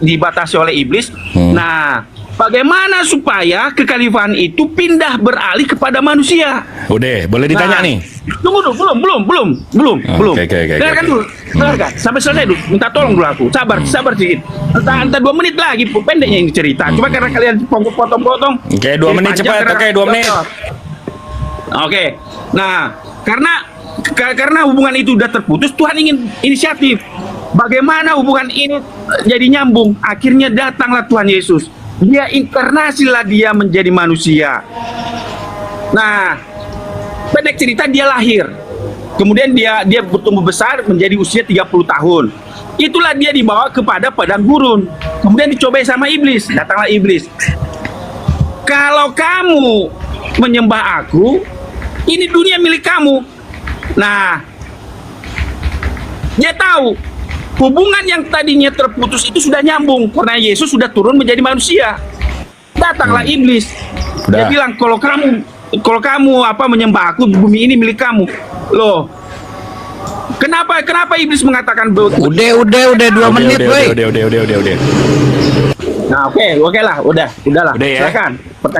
dibatasi oleh iblis. Nah, bagaimana supaya kekhalifahan itu pindah beralih kepada manusia? Udah, boleh ditanya nih. Tunggu dulu, belum. Oke. Dengarkan dulu, dengarkan sampai selesai dulu. Minta tolong dulu aku, sabar sedikit. Entah 2 menit lagi, pendeknya ini cerita. Cuma karena kalian potong-potong. Oke, 2 menit cepat. Oke, 2 menit. Oke, nah karena hubungan itu udah terputus, Tuhan ingin inisiatif. Bagaimana hubungan ini jadi nyambung? Akhirnya datanglah Tuhan Yesus. Dia inkarnasilah dia menjadi manusia. Nah, pendek cerita dia lahir. Kemudian dia bertumbuh besar menjadi usia 30 tahun. Itulah dia dibawa kepada padang gurun. Kemudian dicobai sama iblis. Datanglah iblis. Kalau kamu menyembah aku, ini dunia milik kamu. Nah, dia tahu hubungan yang tadinya terputus itu sudah nyambung karena Yesus sudah turun menjadi manusia. Datanglah iblis. Dia bilang kalau kamu menyembah aku, bumi ini milik kamu. Loh, Kenapa iblis mengatakan begitu? Udah 2 menit, woi. Udah. Nah, oke lah, udahlah. Udah ya. Silakan.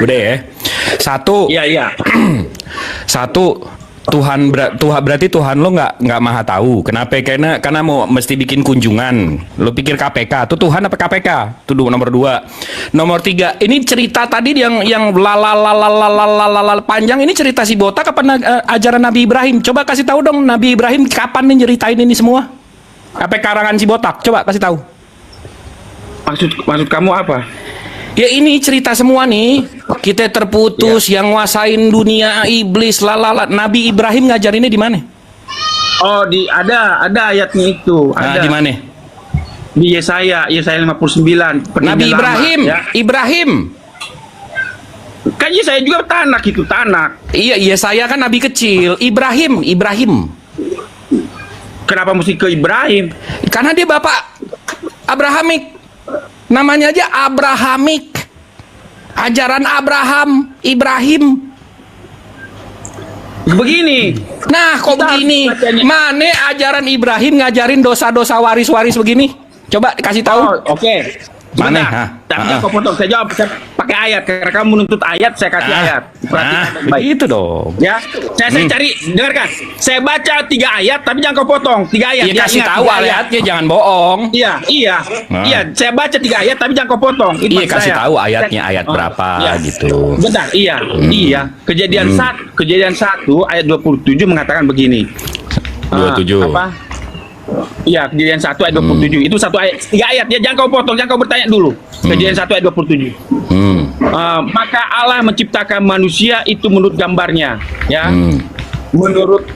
Udah ya. Satu. Iya. Satu, berarti Tuhan lo nggak maha tahu. Kenapa? Karena mau mesti bikin kunjungan. Lo pikir KPK? Tuh Tuhan apa KPK? Tuh nomor 2. Nomor 3, ini cerita tadi yang panjang. Ini cerita si botak apa ajaran Nabi Ibrahim? Coba kasih tahu dong, Nabi Ibrahim kapan nih nyeritain ini semua? Apa karangan si botak? Coba kasih tahu. Maksud kamu apa? Ya ini cerita semua nih. Kita terputus, yang nguasain dunia iblis, Nabi Ibrahim ngajarinnya di mana? Oh, ada ayatnya itu. Nah, Ada di mana? Di Yesaya 59. Nabi Perjanjian Ibrahim, Lama, ya. Ibrahim. Kan Yesaya juga tanak itu, tanak. Iya, saya kan nabi kecil. Ibrahim. Kenapa mesti ke Ibrahim? Karena dia bapak Abrahamik. Namanya aja Abrahamik. Ajaran Abraham, Ibrahim. Begini. Nah, kok Kita begini? harus bacanya. Mana ajaran Ibrahim ngajarin dosa-dosa waris-waris begini? Coba dikasih tahu. Oh, oke. Mana? Sebentar. Hah? Tapi Ah. jangan kau potong. Saya jawab pakai ayat. Karena kamu menuntut ayat, saya kasih ayat. Perhatikan baik-baik. Begitu dong. Ya, saya cari, dengarkan. Saya baca 3 ayat, tapi jangan kau potong. 3 ayat. Iya, ya, kasih ingat, tahu 3 ayat. ayatnya, jangan bohong. Iya. Nah. Iya, saya baca 3 ayat, tapi jangan kau potong. Itu Iya, maksud kasih saya. tahu ayatnya, ayat Oh, berapa iya. gitu. Bentar, iya. Kejadian 1 ayat 27 mengatakan begini. 27. Apa? Iya, Kejadian 1 ayat 27. Itu 1 ayat, 3 ayat ya, jangan kau potong, jangan kau bertanya dulu. Kejadian 1 ayat 27. Maka Allah menciptakan manusia itu menurut gambarnya, ya. Menurut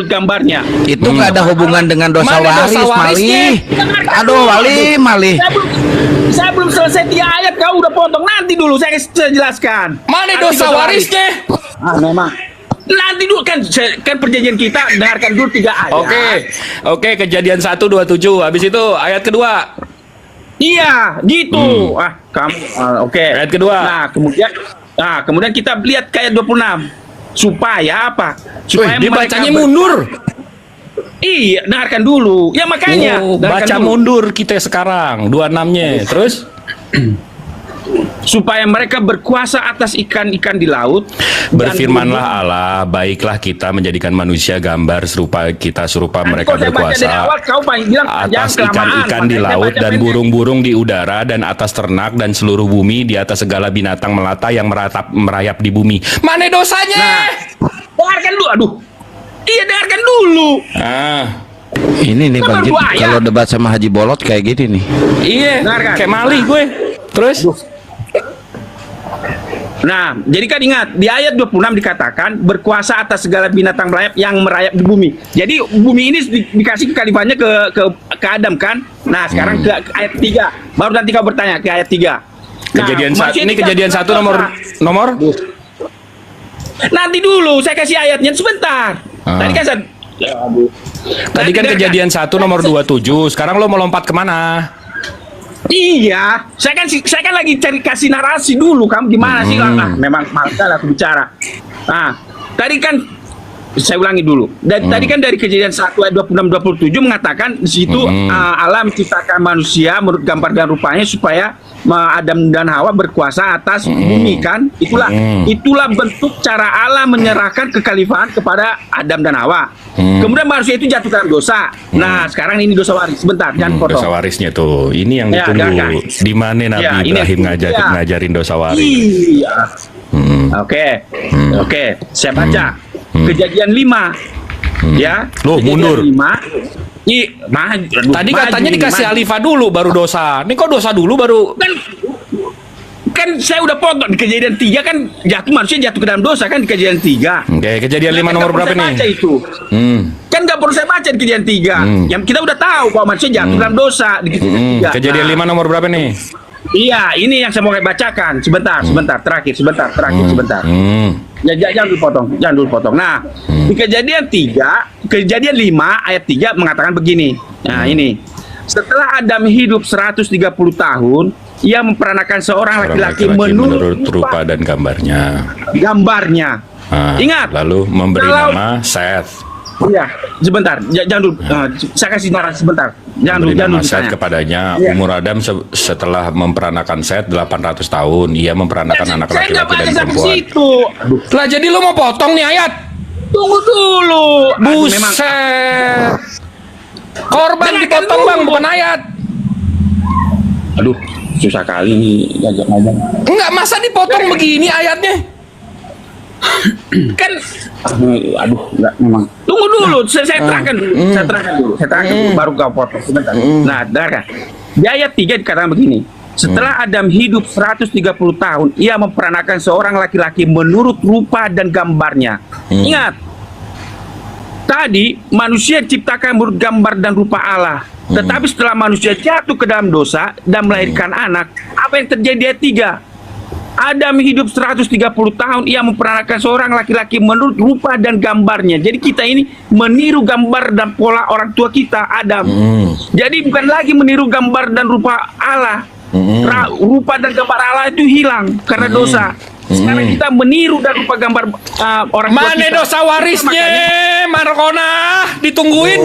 gambarnya. Itu nggak ada hubungan dengan dosa Mana dosa waris, warisnya? Mali. Aduh, Mali. Saya belum selesai 3 ayat, kau udah potong. Nanti dulu saya jelaskan. Mana Nanti dosa warisnya? Memang. Nanti dulu kan perjanjian kita, dengarkan dulu 3 ayat. Oke, Kejadian 1:27. Habis itu ayat kedua. Iya, gitu. Kamu oke. Ayat kedua. Kemudian kita lihat ke ayat 26. Supaya apa? Supaya Dia mereka bacanya mundur. Iya, dengarkan dulu. Ya makanya. dengarkan Baca dulu. mundur kita sekarang 26-nya. Terus Supaya mereka berkuasa atas ikan-ikan di laut. berfirmanlah Allah, baiklah kita menjadikan manusia gambar serupa kita, serupa mereka Kok saya baca dari berkuasa awal, kau bilang atas jangan kelamaan. ikan-ikan di Makanya saya laut baca dan pendek. burung-burung di udara dan atas ternak dan seluruh bumi, di atas segala binatang melata yang merayap di bumi. Mana dosanya? Dengarkan dulu, aduh. Iya, dengarkan dulu. Ini nih Nomor Bang Jin, 2 ayat. kalau debat sama Haji Bolot kayak gini nih. Iya, Dengarkan. kayak malih gue. Terus Nah, jadi kan ingat di ayat 26 dikatakan berkuasa atas segala binatang merayap yang merayap di bumi. Jadi bumi ini dikasih kekalifannya ke Adam kan? Nah, sekarang ke ayat 3. Baru nanti kau bertanya ke ayat 3. kejadian manusia ini kan kejadian 1 berkuasa. nomor Nanti dulu saya kasih ayatnya sebentar. Tadi kan saya tadi kan kejadian 1 nomor 27. Sekarang lo mau lompat kemana? Iya, saya kan lagi cari kasih narasi dulu. Kamu gimana sih? Memang malas aku bicara. Nah, tadi kan saya ulangi dulu. Tadi kan dari kejadian 1 ayat 26-27 mengatakan di situ Allah menciptakan manusia menurut gambar dan rupanya supaya Adam dan Hawa berkuasa atas bumi kan. Itulah bentuk cara Allah menyerahkan kekhalifahan kepada Adam dan Hawa. Kemudian manusia itu jatuh dalam dosa. Nah, sekarang ini dosa waris. Sebentar, jangan potong. Dosa warisnya tuh. Ini yang Ya, ditunggu. jangan. Di mana Nabi Ya, ini- Ibrahim iya. ngajarin dosa waris? Iya. Oke, saya baca. Kejadian 5. Ya. Loh, Kejadian mundur. 5. Tadi katanya dikasih Alifah dulu baru dosa. Ini kok dosa dulu baru? Kan saya udah potong di kejadian 3 kan manusia jatuh ke dalam dosa kan di kejadian 3. Oke, kejadian 5 nomor berapa nih? Baca itu. Kan nggak perlu saya baca di kejadian 3. Yang kita udah tahu bahwa manusia jatuh dalam dosa di kejadian 3. Kejadian 5 nomor berapa nih? Iya, ini yang saya mau bacakan. Sebentar, terakhir. Ya, jangan dulu potong. Nah, di kejadian 5 ayat 3 mengatakan begini. Nah, ini. Setelah Adam hidup 130 tahun, ia memperanakan seorang laki-laki menurut rupa dan gambarnya. gambarnya. Ingat, Lalu memberi kalau- nama Seth. Iya, sebentar. Jangan dulu. Saya kasih narasi sebentar. Jangan dulu, jangan dulu. nasihat ditanya. kepadanya. Iya. Umur Adam setelah memperanakan Set 800 tahun. Ia memperanakan anak Saya nggak laki-laki dan baca sampai perempuan. situ. Aduh, Lah jadi lu mau potong nih ayat? tunggu dulu. Aduh, memang. Buset. Korban Dengarkan dipotong dulu. bang, bukan ayat. Aduh, susah kali nih diajak ngomong. Enggak, masa dipotong begini ayatnya? Kan, aduh, enggak memang. Tunggu dulu, saya terangkan dulu. Saya terangkan dulu. Baru kau potong sebentar. Nah, dengarkan. Di ayat 3 dikatakan begini. Setelah Adam hidup 130 tahun, ia memperanakan seorang laki-laki menurut rupa dan gambarnya. Ingat, tadi manusia diciptakan menurut gambar dan rupa Allah. Tetapi setelah manusia jatuh ke dalam dosa dan melahirkan anak, apa yang terjadi di ayat 3? Adam hidup 130 tahun, ia memperanakan seorang laki-laki menurut rupa dan gambarnya. Jadi kita ini meniru gambar dan pola orang tua kita, Adam. Jadi bukan lagi meniru gambar dan rupa Allah. Rupa dan gambar Allah itu hilang karena dosa. Sekarang kita meniru dan rupa gambar orang tua Mana kita. dosa warisnya, Markona? Ditungguin.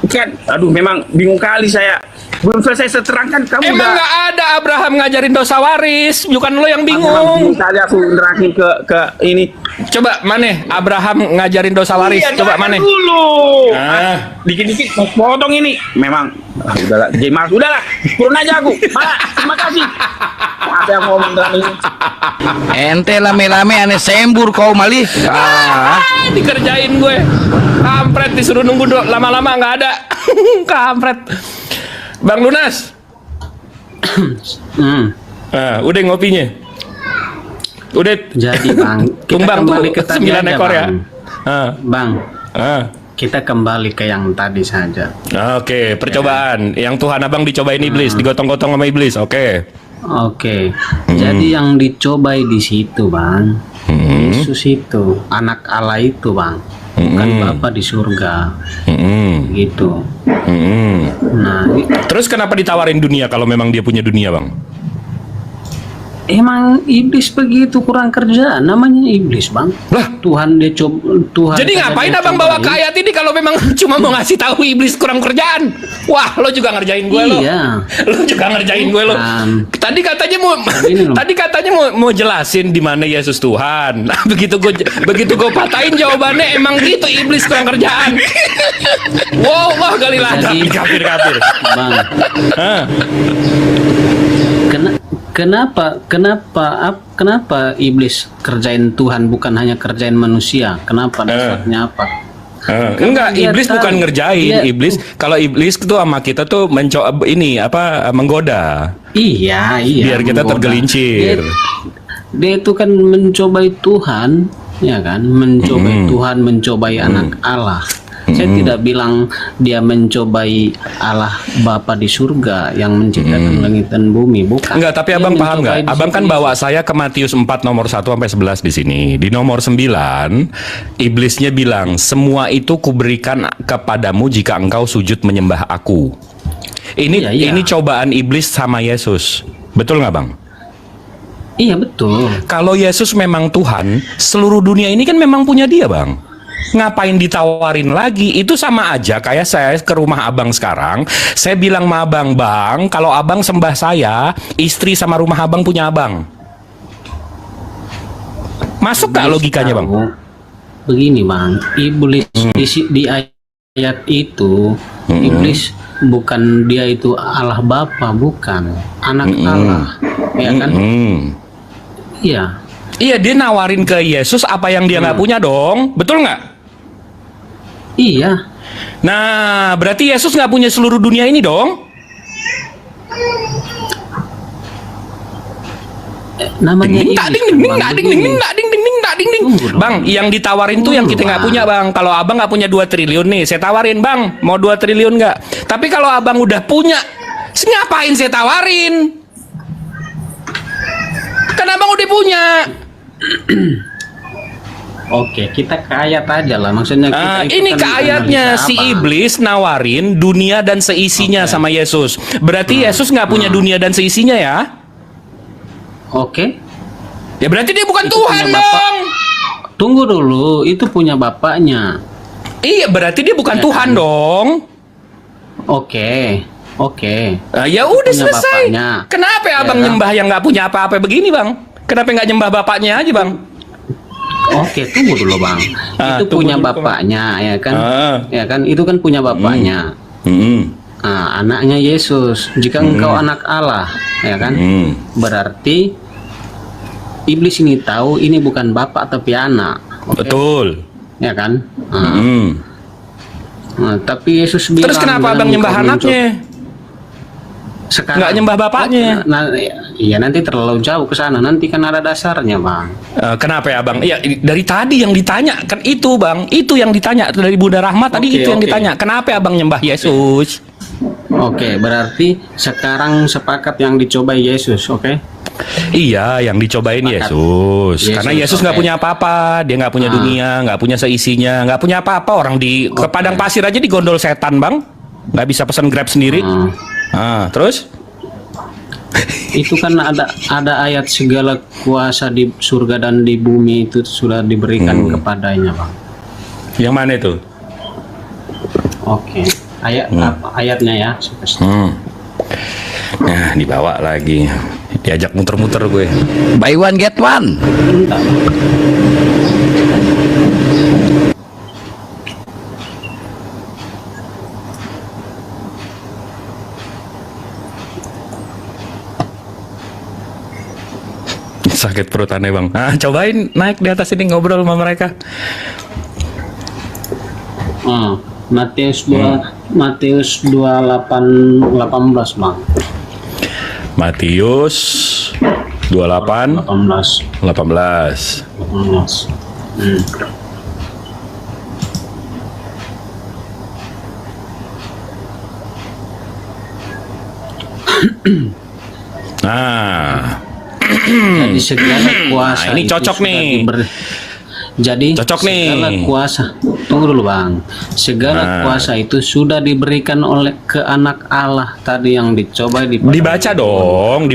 Kan, aduh, memang bingung kali saya. Belum selesai saya terangkan, kamu Emang udah. nggak ada Abraham ngajarin dosa waris, bukan lo yang Bingung bingung. kali aku nerangin ke ini. Coba mana Abraham ngajarin dosa waris? Iya, Coba jangan mana? dulu. Ah. Dikit-dikit mau potong ini. Memang udahlah, Jamal, udahlah. Turun aja aku. Malah, terima kasih. Apa yang ngomong dalam ini? Ente lame-lame aneh sembur kau malih. Dikerjain gue. Kampret disuruh nunggu lama-lama nggak ada. Kampret. Bang Lunas. Udah ngopinya. Udah. Jadi bang, kita Tumbang kembali tuh ke tadi 9 aja, ekor ya. Bang. Bang, kita kembali ke yang tadi saja. Oke, percobaan. Yang Tuhan abang dicobain iblis, digotong-gotong sama iblis. Oke. Oke, jadi yang dicobai di situ bang, Yesus itu, anak Allah itu bang, bukan Bapa di surga, gitu. Nah, Terus kenapa ditawarin dunia kalau memang dia punya dunia, bang? emang iblis begitu, kurang kerjaan, namanya iblis bang. Lah, Tuhan dia coba, Tuhan. jadi saja ngapain dia abang bawa cobain. ke ayat ini kalau memang cuma mau ngasih tahu iblis kurang kerjaan? Wah, lo juga ngerjain gue lo. Iya. Lo juga ngerjain gue lo. Tadi katanya mau Ini loh. tadi katanya mau jelasin di mana Yesus Tuhan. Nah, begitu gue patahin jawabannya emang gitu, iblis kurang kerjaan. Wow, wah kali lada. Jadi- Kafir. Bang, Hah. kenapa iblis kerjain Tuhan bukan hanya kerjain manusia? Kenapa dasarnya apa? Enggak, dia iblis tahu. bukan ngerjain. Dia- Iblis, kalau iblis itu sama kita tuh mencoba ini apa menggoda. Iya, Biar kita menggoda. tergelincir. Dia itu kan mencobai Tuhan, ya kan? Mencobai Tuhan, mencobai anak Allah. Saya tidak bilang dia mencobai Allah Bapa di surga yang menciptakan langit dan bumi, bukan. Enggak, tapi Dia abang paham mencobai nggak? di Abang situ kan Yesus. bawa saya ke Matius 4 nomor 1 sampai 11 di sini. Di nomor 9, iblisnya bilang, "Semua itu kuberikan kepadamu jika engkau sujud menyembah aku." Ini Iya. ini cobaan iblis sama Yesus. Betul nggak, Bang? Iya betul. Kalau Yesus memang Tuhan, seluruh dunia ini kan memang punya dia, Bang. Ngapain ditawarin lagi? Itu sama aja kayak saya ke rumah abang sekarang. Saya bilang sama abang, "Bang, kalau abang sembah saya, istri sama rumah abang punya abang." Masuk gak logikanya, Bang? Tahu. Begini bang, iblis di ayat itu, iblis bukan dia itu Allah Bapa, bukan anak Allah, ya kan? Iya. Iya, dia nawarin ke Yesus apa yang dia nggak punya dong. Betul nggak? Iya, Nah, berarti Yesus nggak punya seluruh dunia ini dong? namanya Ding, iblis. tak, ding, ding, ding, Bang. tak, ding, ding, ding, tak, ding, ding, ding, tak, ding, ding. Tunggu dong. Bang, yang ditawarin tuh yang kita nggak Tunggu, punya, Bang. Kalau abang nggak punya 2 triliun nih, saya tawarin, Bang, mau 2 triliun nggak? Tapi kalau abang udah punya, ngapain saya tawarin? Kan abang udah punya. Oke, kita ke ayat aja lah. Maksudnya kita itu Ini kan ke ayatnya, analisa si apa? iblis nawarin dunia dan seisinya sama Yesus. Berarti Yesus nggak punya dunia dan seisinya ya? Oke. Ya berarti dia bukan Itu Tuhan punya Bapak. dong. tunggu dulu, itu punya bapaknya. Iya, berarti dia bukan Ya Tuhan kan? dong. Oke. Ya udah Punya selesai. bapaknya. Kenapa Ya abang kan? nyembah yang nggak punya apa-apa begini, Bang? Kenapa nggak nyembah bapaknya aja, Bang? Oke, tunggu dulu Bang. Itu tunggu punya dulu, bapaknya, ya kan? Ah. Ya kan, itu kan punya bapaknya. Anaknya Yesus. Jika engkau anak Allah, ya kan? Berarti iblis ini tahu ini bukan bapak tapi anak. Oke? Betul. Ya kan? Tapi Yesus bilang, Terus kenapa abang nyembah anaknya? Sekarang Nggak nyembah bapaknya? Iya, nanti terlalu jauh ke sana. Nanti kan ada dasarnya, Bang. Kenapa ya, Bang? Ya dari tadi yang ditanya kan itu, Bang. Itu yang ditanya dari Bunda Rahmat tadi, itu yang ditanya. Kenapa abang nyembah Yesus? Oke, berarti sekarang sepakat yang dicoba Yesus, oke? Iya, yang dicobain Sepakat. Yesus. Karena Yesus nggak oke. punya apa-apa, dia nggak punya dunia, nggak punya seisinya, nggak punya apa-apa. Orang ke padang pasir aja digondol setan, Bang. Nggak bisa pesan Grab sendiri. Terus? Itu kan ada ayat segala kuasa di surga dan di bumi itu sudah diberikan kepadanya, Bang. Yang mana itu? Oke. Ayatnya ya. Nah, dibawa lagi. Diajak muter-muter gue. Buy one get one. Bentar. Sakit perut aneh, Bang. Cobain naik di atas ini ngobrol sama mereka. Matius 28:18, Bang. Matius 28 18. 18. Jadi segala kuasa ini itu cocok sudah nih. Jadi Cocok segala nih. kuasa, tunggu dulu Bang. Segala kuasa itu sudah diberikan oleh ke anak Allah tadi yang dicoba Dibaca dong.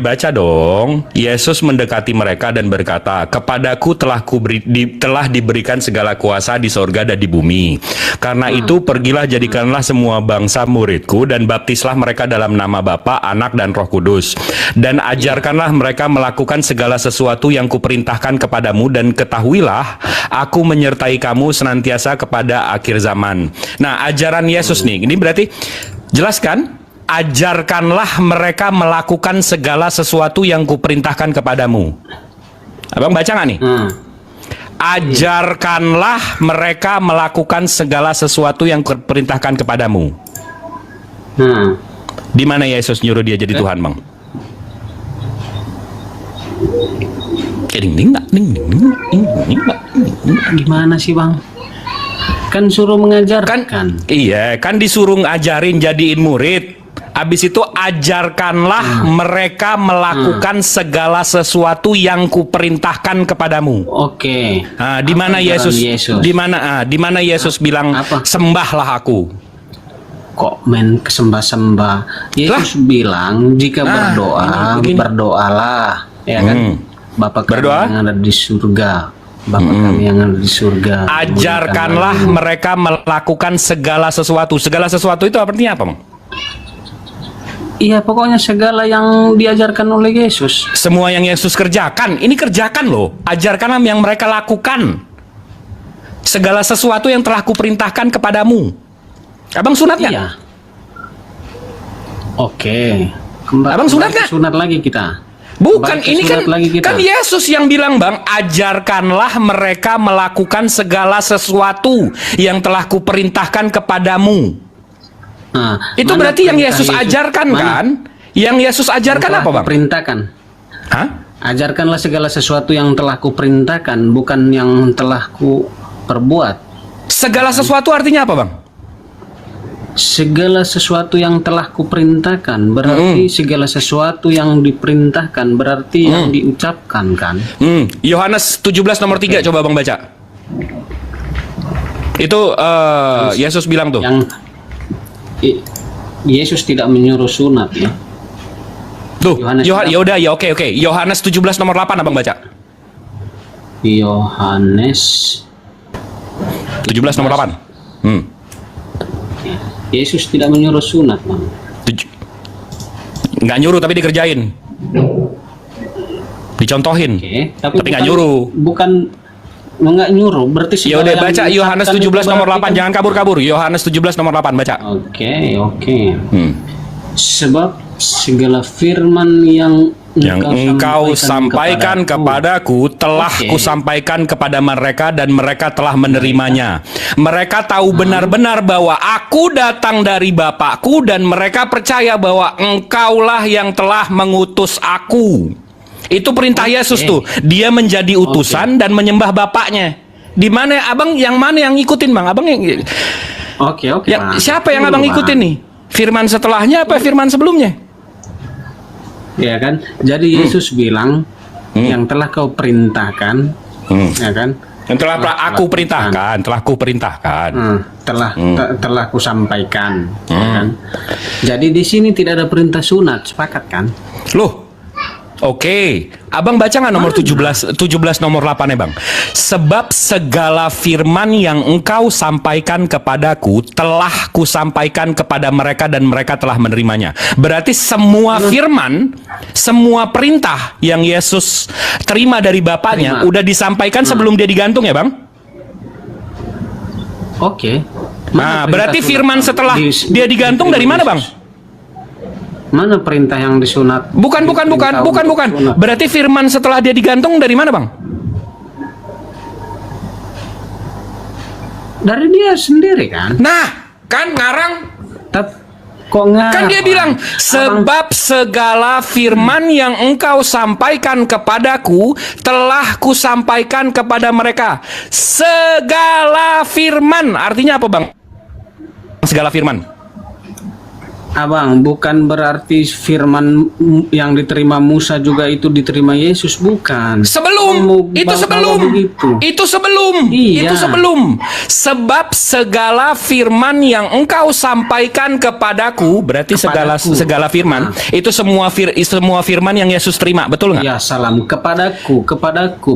Yesus mendekati mereka dan berkata, "Kepadaku telah diberikan segala kuasa di sorga dan di bumi. Karena itu pergilah jadikanlah semua bangsa muridku dan baptislah mereka dalam nama Bapa, Anak dan Roh Kudus. Dan ajarkanlah mereka melakukan segala sesuatu yang kuperintahkan kepadamu dan ketahuilah aku menyertai kamu senantiasa kepada akhir zaman." Nah, ajaran Yesus nih, ini berarti jelaskan, ajarkanlah mereka melakukan segala sesuatu yang kuperintahkan kepadamu. Abang baca nggak nih? Ajarkanlah mereka melakukan segala sesuatu yang kuperintahkan kepadamu. Di mana Yesus nyuruh dia jadi Tuhan, Bang? Gimana sih Bang? Kan suruh mengajarkan. Iya, kan disuruh ngajarin jadiin murid. Habis itu ajarkanlah mereka melakukan segala sesuatu yang kuperintahkan kepadamu. Oke. Di mana Yesus? Yesus? Di mana Yesus bilang sembahlah aku? Kok main kesembah-sembah? Yesus bilang jika berdoa, berdoalah, ya kan? Bapa kami yang ada di surga. Bapa kami yang ada di surga. Ajarkanlah mereka melakukan segala sesuatu. Segala sesuatu itu artinya apa, Bang? Iya, pokoknya segala yang diajarkan oleh Yesus. Semua yang Yesus kerjakan, ini kerjakan loh. Ajarkanlah yang mereka lakukan. Segala sesuatu yang telah kuperintahkan kepadamu. Abang sunat nggak? Iya. Oke. Abang sunat nggak? Sunat lagi kita. Bukan, ini kan lagi kita. kan Yesus yang bilang, Bang, ajarkanlah mereka melakukan segala sesuatu yang telah kuperintahkan kepadamu. Nah, itu berarti yang Yesus ajarkan kan? Yang Yesus ajarkan apa, Bang? Perintahkan. Hah? Ajarkanlah segala sesuatu yang telah kuperintahkan, bukan yang telah ku perbuat. Segala sesuatu artinya apa, Bang? Segala sesuatu yang telah kuperintahkan berarti segala sesuatu yang diperintahkan berarti yang diucapkan kan? Yohanes 17 nomor 3 coba Bang baca. Itu Yesus bilang tuh. Yang Yesus tidak menyuruh sunat ya. Tuh, ya udah ya oke. Yohanes 17 nomor 8 Abang baca. Yohanes 17 nomor 8. Yesus tidak menyuruh sunat, Bang. Nggak nyuruh tapi dikerjain. Dicontohin. Oke, Tapi nggak nyuruh. Bukan nggak nyuruh, berarti Ya udah segala baca yang Yohanes diucapkan 17 itu nomor berarti 8, kan- jangan kabur-kabur. Yohanes 17 nomor 8 baca. Oke. Hmm. Sebab segala firman yang Engkau sampaikan kepadaku telah Oke. kusampaikan kepada mereka dan mereka telah menerimanya. Mereka tahu benar-benar bahwa aku datang dari Bapakku dan mereka percaya bahwa engkaulah yang telah mengutus aku. Itu perintah Yesus tuh. Dia menjadi utusan dan menyembah Bapaknya. Di mana abang yang mana yang ngikutin, Bang? Abang yang Oke, ya, Bang. siapa yang Tunggu, abang Bang. ikutin nih? Firman setelahnya apa firman sebelumnya? Ya kan? Jadi Yesus bilang yang telah kau perintahkan, ya kan? Yang telah aku perintahkan, telah ku perintahkan. Telah kusampaikan, ya kan? Jadi di sini tidak ada perintah sunat, sepakat kan? Loh, oke. Abang baca nggak nomor 17 nomor 8 ya, Bang? Sebab segala firman yang engkau sampaikan kepadaku telah kusampaikan kepada mereka dan mereka telah menerimanya. Berarti semua firman, semua perintah yang Yesus terima dari Bapaknya udah disampaikan sebelum dia digantung ya, Bang? Oke. Nah, berarti firman setelah dia digantung dari mana, Bang? Mana perintah yang disunat? Bukan. Berarti firman setelah dia digantung dari mana, Bang? Dari dia sendiri kan? Nah, kan ngarang. Kok nggak? Kan dia bilang, sebab segala firman yang engkau sampaikan kepadaku telah kusampaikan kepada mereka. Segala firman, artinya apa, Bang? Segala firman. Abang, bukan berarti firman yang diterima Musa juga itu diterima Yesus, bukan. Itu sebelum. Itu sebelum. Sebab segala firman yang engkau sampaikan kepadaku, berarti segala firman, itu semua firman yang Yesus terima, betul nggak? Ya, salam kepadaku,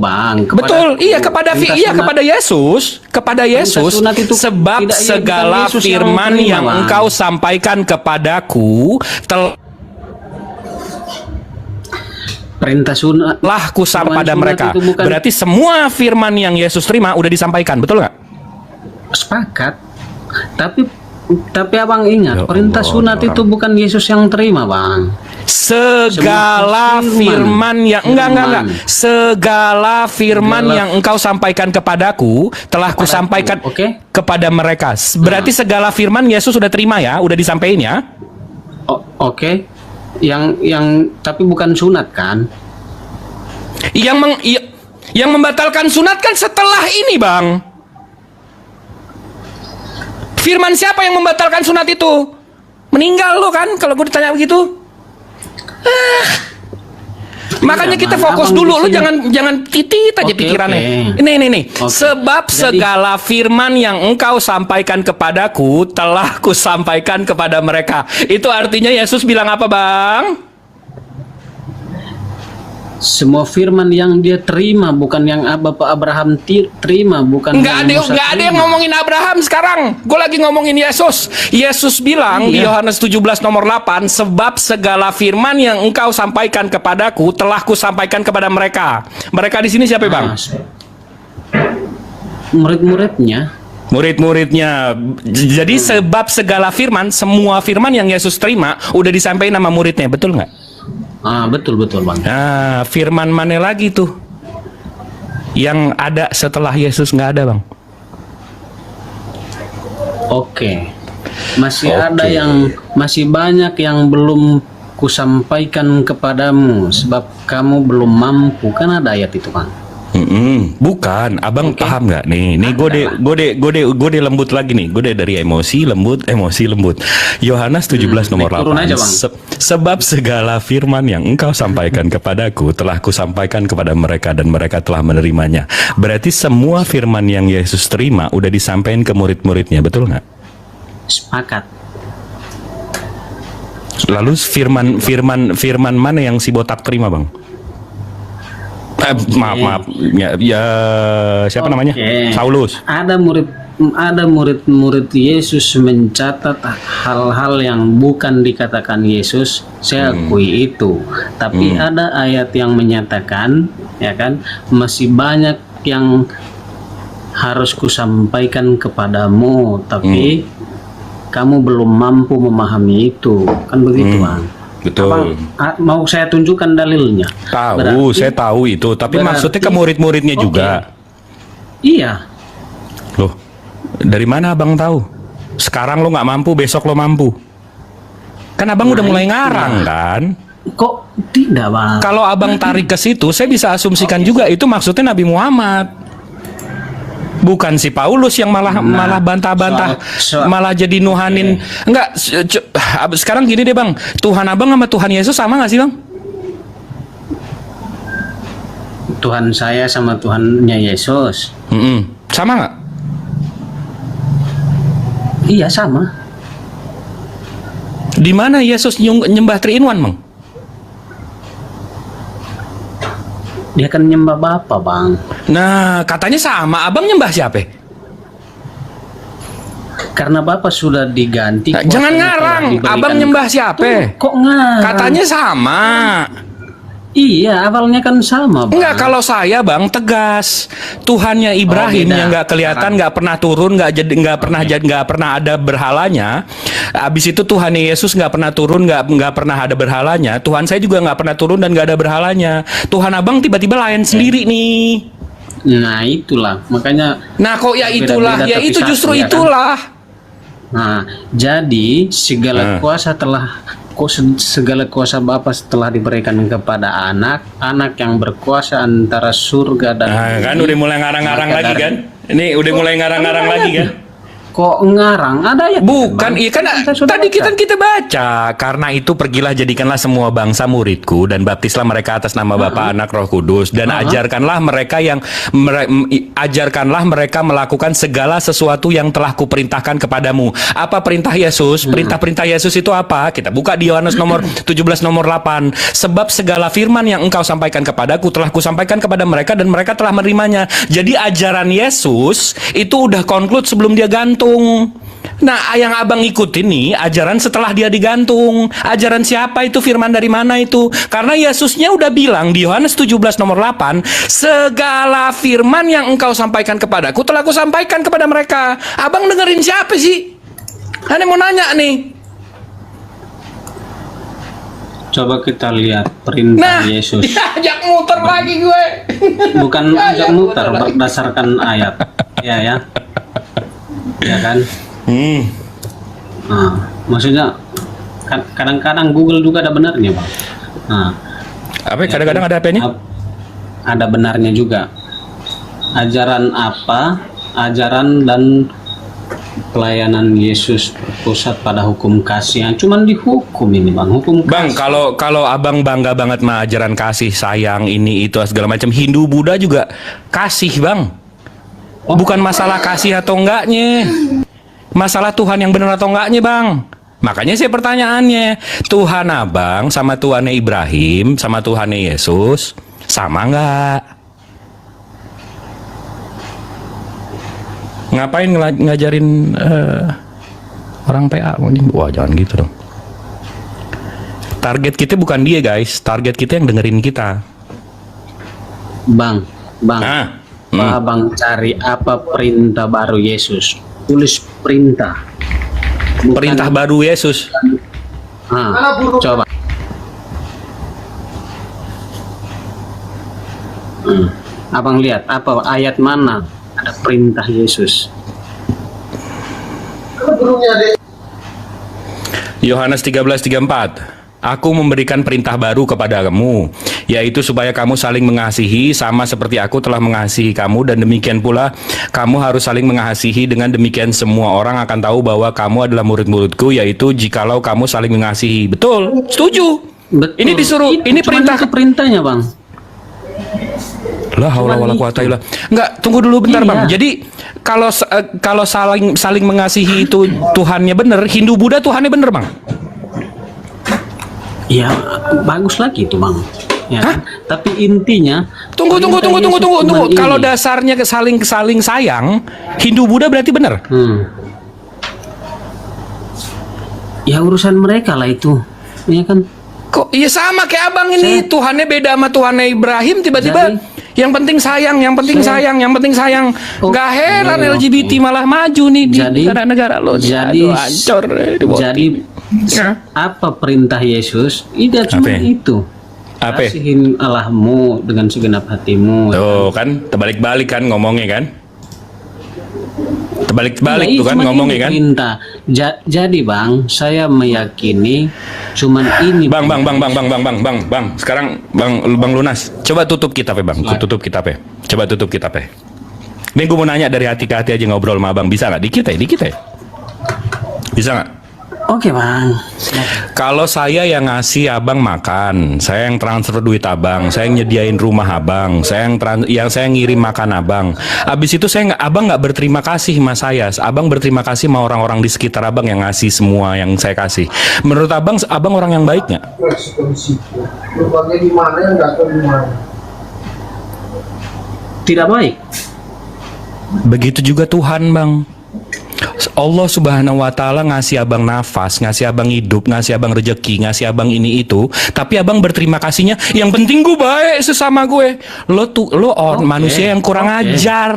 Bang. Betul, iya kepada Yesus, sunat itu sebab tidak- segala bukan Yesus yang firman terima, yang Bang. engkau sampaikan kepadaku perintah sunat telah kusam pada sunat mereka. itu bukan- Berarti semua firman yang Yesus terima udah disampaikan, betul nggak? Sepakat. Tapi abang ingat, Ya perintah Allah, sunat orang. itu bukan Yesus yang terima, Bang. Segala firman yang enggak. Segala firman yang engkau sampaikan kepadaku telah kusampaikan kepada mereka. Berarti segala firman Yesus sudah terima ya, udah disampaikan ya. Oke. Yang tapi bukan sunat kan? Yang membatalkan sunat kan setelah ini, Bang. Firman siapa yang membatalkan sunat itu? Meninggal lo kan kalau gue ditanya begitu. Makanya kita fokus dulu, lu jangan titit aja pikirannya. Ini. Sebab segala firman yang engkau sampaikan kepadaku telah kusampaikan kepada mereka. Itu artinya Yesus bilang apa, Bang? Semua firman yang dia terima, bukan yang Bapak Abraham terima, bukan Nggak ada yang ngomongin Abraham sekarang. Gue lagi ngomongin Yesus. Yesus bilang di Yohanes 17 nomor 8, sebab segala firman yang engkau sampaikan kepadaku telah kusampaikan kepada mereka. Mereka di sini siapa, Bang? Murid-muridnya. Jadi sebab segala firman, semua firman yang Yesus terima udah disampaikan sama muridnya, betul nggak? Betul Bang. Nah, firman mana lagi tuh yang ada setelah Yesus nggak ada, Bang? Oke. Masih banyak yang belum kusampaikan kepadamu sebab kamu belum mampu, kan ada ayat itu, Bang. Bukan, abang paham nggak nih? Nih gue lembut lagi nih. Gue dari emosi lembut. Yohanes 17 nomor 8. Sebab segala firman yang engkau sampaikan kepadaku telah kusampaikan kepada mereka dan mereka telah menerimanya. Berarti semua firman yang Yesus terima udah disampaikan ke murid-muridnya, betul nggak? Sepakat. Lalu firman mana yang si botak terima, Bang? Maaf. Ya, siapa namanya? Oke. Saulus. Ada murid Yesus mencatat hal-hal yang bukan dikatakan Yesus, saya akui itu. Tapi ada ayat yang menyatakan, ya kan, masih banyak yang harus kusampaikan kepadamu, tapi kamu belum mampu memahami itu, kan begitu, Bang. Betul. Mau saya tunjukkan dalilnya? Tahu, saya tahu itu. Tapi maksudnya ke murid-muridnya juga. Iya. Loh, dari mana abang tahu? Sekarang lo nggak mampu, besok lo mampu. Kan abang udah mulai ngarang kan? Kok tidak, Bang? Kalau abang tarik ke situ, saya bisa asumsikan juga itu maksudnya Nabi Muhammad. Bukan si Paulus yang malah bantah-bantah, malah jadi nuhanin. Enggak, sekarang gini deh Bang, Tuhan abang sama Tuhan Yesus sama nggak sih Bang? Tuhan saya sama Tuhannya Yesus. Sama nggak? Iya, sama. Di mana Yesus nyembah 3 in 1 Bang? Dia kan nyembah Bapa, Bang. Nah, katanya sama. Abang nyembah siapa? Karena Bapa sudah diganti. Nah, jangan ngarang. Abang nyembah siapa? Kok ngarang? Katanya sama. Iya, awalnya kan sama, Bang. Enggak, kalau saya Bang tegas. Tuhannya Ibrahim beda. yang nggak kelihatan, nggak pernah turun, nggak pernah ada berhalanya. Abis itu Tuhannya Yesus nggak pernah turun, nggak pernah ada berhalanya. Tuhan saya juga nggak pernah turun dan nggak ada berhalanya. Tuhan abang tiba-tiba lain sendiri nih. Nah, itulah. Makanya Nah, kok ya itulah, beda-beda ya tapi itu satu, justru ya kan? itulah. Nah, jadi segala kuasa Bapa setelah diberikan kepada anak yang berkuasa antara surga dan Nah, kan bumi. udah mulai ngarang-ngarang Maka lagi dari- kan? Ini udah mulai ngarang-ngarang lagi kan? Kok ngarang? Ada ya? Bukan, iya kan Saya sudah tadi baca. kita baca. Karena itu pergilah jadikanlah semua bangsa muridku dan baptislah mereka atas nama Bapa, Anak, Roh Kudus dan ajarkanlah mereka melakukan segala sesuatu yang telah kuperintahkan kepadamu. Apa perintah Yesus? Perintah-perintah Yesus itu apa? Kita buka di Yohanes nomor 17 nomor 8. Sebab segala firman yang engkau sampaikan kepadaku telah kusampaikan kepada mereka dan mereka telah menerimanya. Jadi ajaran Yesus itu udah conclude sebelum dia gantung. Nah, yang abang ikutin nih ajaran setelah dia digantung. Ajaran siapa itu? Firman dari mana itu? Karena Yesusnya udah bilang di Yohanes 17 nomor 8, segala firman yang engkau sampaikan kepadaku telah kusampaikan kepada mereka. Abang dengerin siapa sih? Aneh mau nanya nih. Coba kita lihat perintah Nah, Yesus. ajak muter lagi gue. Bukan ajak muter berdasarkan ayat. Ya kan? Nah, maksudnya kadang-kadang Google juga ada benarnya, Bang. Nah, Apa kadang-kadang ada apa ini? ada benarnya juga. Ajaran apa? Ajaran dan pelayanan Yesus berpusat pada hukum kasih. Yang cuman dihukum ini, Bang. Hukum Bang, kasih. kalau abang bangga banget sama ajaran kasih sayang ini itu segala macam, Hindu Buddha juga kasih, Bang. Bukan masalah kasih atau enggaknya, masalah Tuhan yang benar atau enggaknya, Bang. Makanya saya pertanyaannya, Tuhan abang sama Tuhannya Ibrahim sama Tuhannya Yesus sama enggak? Ngapain ngajarin orang PA? Wah, jangan gitu dong. Target kita bukan dia, guys. Target kita yang dengerin kita. Bang. Nah, Abang cari apa perintah baru Yesus? Tulis perintah. Bukan- perintah baru Yesus. Coba. Abang lihat apa ayat mana ada perintah Yesus? Yohanes 13:34. Aku memberikan perintah baru kepadamu, yaitu supaya kamu saling mengasihi sama seperti aku telah mengasihi kamu, dan demikian pula kamu harus saling mengasihi. Dengan demikian semua orang akan tahu bahwa kamu adalah murid-muridku, yaitu jikalau kamu saling mengasihi. Betul, setuju. Betul. Ini disuruh, ini Cuman perintah. itu perintahnya, Bang. La haula wala quwata illa. Enggak, tunggu dulu bentar, Iya. Bang. Jadi kalau saling mengasihi itu Tuhannya bener, Hindu Buddha Tuhannya bener, Bang. Ya, bagus lagi itu, Bang. Ya kan? Tapi intinya Tunggu. perintah Yesus cuman ini. Kalau dasarnya saling sayang, Hindu Buddha berarti benar. Ya urusan mereka lah itu, ya kan? Kok iya sama kayak abang ini, Tuhannya beda sama Tuhannya Ibrahim, tiba-tiba yang penting sayang, yang penting sayang. Gak heran LGBT malah maju nih di negara-negara lo. Jadi hancur. Jadi apa perintah Yesus? Tidak cuma itu. Apa? Kasihin Allahmu dengan segenap hatimu. Tuh kan, terbalik-balik kan ngomongnya kan? Terbalik-balik Ya, tuh kan cuman ngomongnya ini kan? perintah. Jadi bang, saya meyakini cuman ini. Bang. Sekarang bang Lunas, coba tutup kitabnya bang, tutup kitabnya. Coba tutup kitabnya. Ini gue mau nanya dari hati ke hati aja ngobrol sama abang, bisa nggak? Dikit ya. Bisa nggak? Oke bang. Kalau saya yang ngasih abang makan, saya yang transfer duit abang, saya yang nyediain rumah abang, saya yang saya ngirim makan abang. Abis itu abang nggak berterima kasih sama saya, abang berterima kasih sama orang-orang di sekitar abang yang ngasih semua yang saya kasih. Menurut abang orang yang baik nggak? Tidak baik. Begitu juga Tuhan bang. Allah Subhanahu wa Ta'ala ngasih abang nafas, ngasih abang hidup, ngasih abang rejeki, ngasih abang ini itu, tapi abang berterima kasihnya yang penting gue baik sesama gue. Lo manusia yang kurang ajar.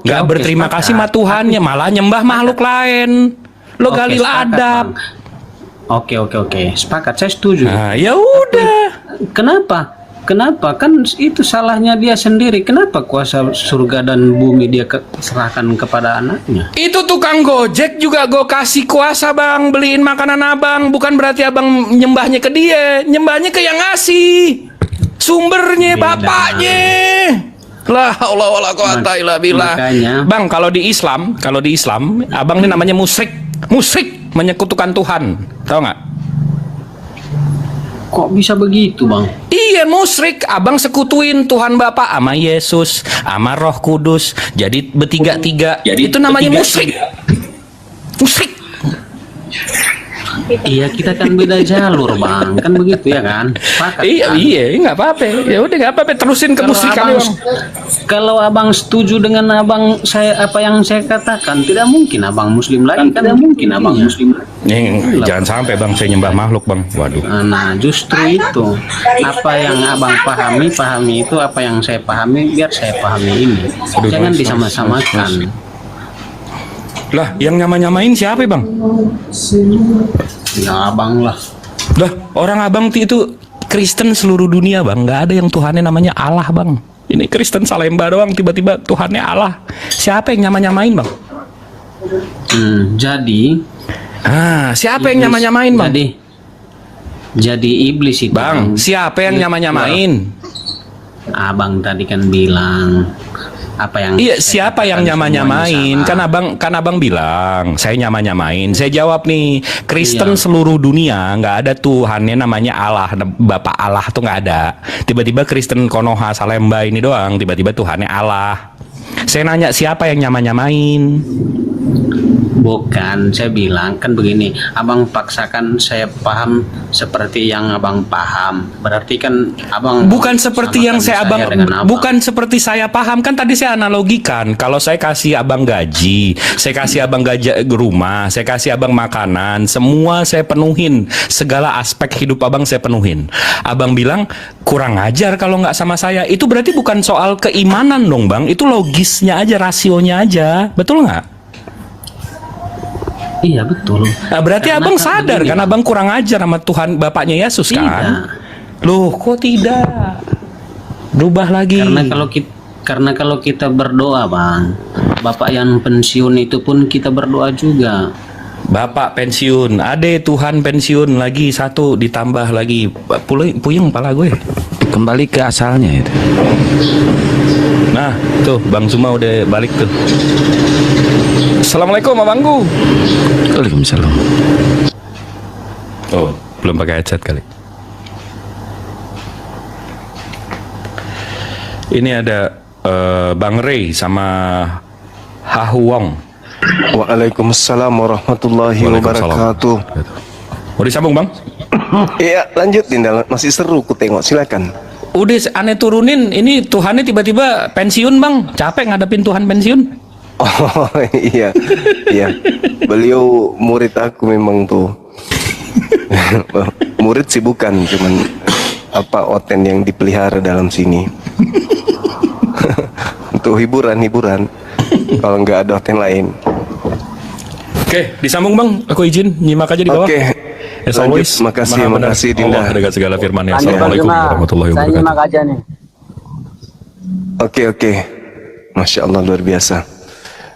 Nggak berterima kasih sama Tuhannya, malah nyembah makhluk lain. Lo gali adab. Oke. Sepakat, saya setuju. Nah, ya udah. Kenapa? Kan itu salahnya dia sendiri. Kenapa kuasa surga dan bumi dia serahkan kepada anaknya? Itu tukang Gojek juga gue kasih kuasa bang, beliin makanan abang. Bukan berarti abang nyembahnya ke dia, nyembahnya ke yang ngasih. Sumbernya bapaknya. La haula wala quwata illa billah. Bang, kalau di Islam, abang ini namanya musyrik, menyekutukan Tuhan. Tahu nggak? Kok bisa begitu bang? Iya musyrik, abang sekutuin Tuhan Bapa sama Yesus, sama Roh Kudus. Jadi bertiga-tiga. Itu namanya musyrik. Musyrik. Iya, kita kan beda jalur bang, kan begitu ya kan? Sepakat, kan? Iya, nggak apa-apa. Ya udah nggak apa-apa, terusin ke musik kali bang. Kalau abang setuju dengan apa yang saya katakan, tidak mungkin abang Muslim lagi, kan? Tidak mungkin abang Muslim lagi. Jangan sampai bang saya nyembah makhluk bang. Waduh. Nah justru itu, apa yang abang pahami itu, apa yang saya pahami biar saya pahami ini. Jangan disama-samakan. Lah, yang nyamain siapa bang? Ya abang lah. Lah, orang abang itu Kristen seluruh dunia bang. Nggak ada yang Tuhannya namanya Allah bang. Ini Kristen Salemba doang, tiba-tiba Tuhannya Allah. Siapa yang nyamain bang? Jadi siapa yang nyamain bang? Jadi iblis itu bang, siapa yang nyamain? Abang tadi kan bilang apa yang siapa yang nyamain? Kan abang bilang saya nyamain. Saya jawab nih, Kristen seluruh dunia nggak ada Tuhannya namanya Allah, Bapak Allah tuh nggak ada. Tiba-tiba Kristen Konoha Salemba ini doang, tiba-tiba Tuhannya Allah. Saya nanya siapa yang nyamain? Bukan, saya bilang kan begini, abang paksakan saya paham seperti yang abang paham. Berarti kan abang bukan seperti yang bukan seperti saya paham. Kan tadi saya analogikan, kalau saya kasih abang gaji, saya kasih abang rumah, saya kasih abang makanan, semua saya penuhin, segala aspek hidup abang saya penuhin. Abang bilang kurang ajar kalau nggak sama saya. Itu berarti bukan soal keimanan dong bang, itu logisnya aja, rasionya aja, betul nggak? Iya betul. Nah, berarti karena abang sadar kan abang kurang ajar sama Tuhan Bapaknya Yesus kan? Loh kok tidak? Berubah lagi. Karena kalau kita berdoa bang, Bapak yang pensiun itu pun kita berdoa juga. Bapak pensiun, ade Tuhan pensiun lagi satu, ditambah lagi puyeng kepala gue. Kembali ke asalnya itu. Nah tuh Bang Zuma udah balik tuh. Assalamualaikum abangku. Waalaikumsalam. Oh belum pakai headset kali. Ini ada Bang Ray sama Hahu Wong. Waalaikumsalam warahmatullahi wabarakatuh. Mau disambung bang? Iya, lanjutin dalam masih seru ku tengok, silakan. Udah aneh turunin, ini Tuhannya tiba-tiba pensiun bang, capek ngadepin Tuhan pensiun. Oh iya, iya. Beliau murid aku memang tuh. Murid sih bukan, cuman apa Oten yang dipelihara dalam sini. Untuk hiburan. Kalau nggak ada Oten lain. Oke, disambung bang, aku izin nyimak aja di bawah. Oke. As Lanjut, always, makasih, Maha benar makasih, Dinda. Allah dengan segala firman-Nya. Lanjut, Bang Assalamualaikum Juma. warahmatullahi Saya wabarakatuh. nyimak aja nih. Oke. Masya Allah luar biasa.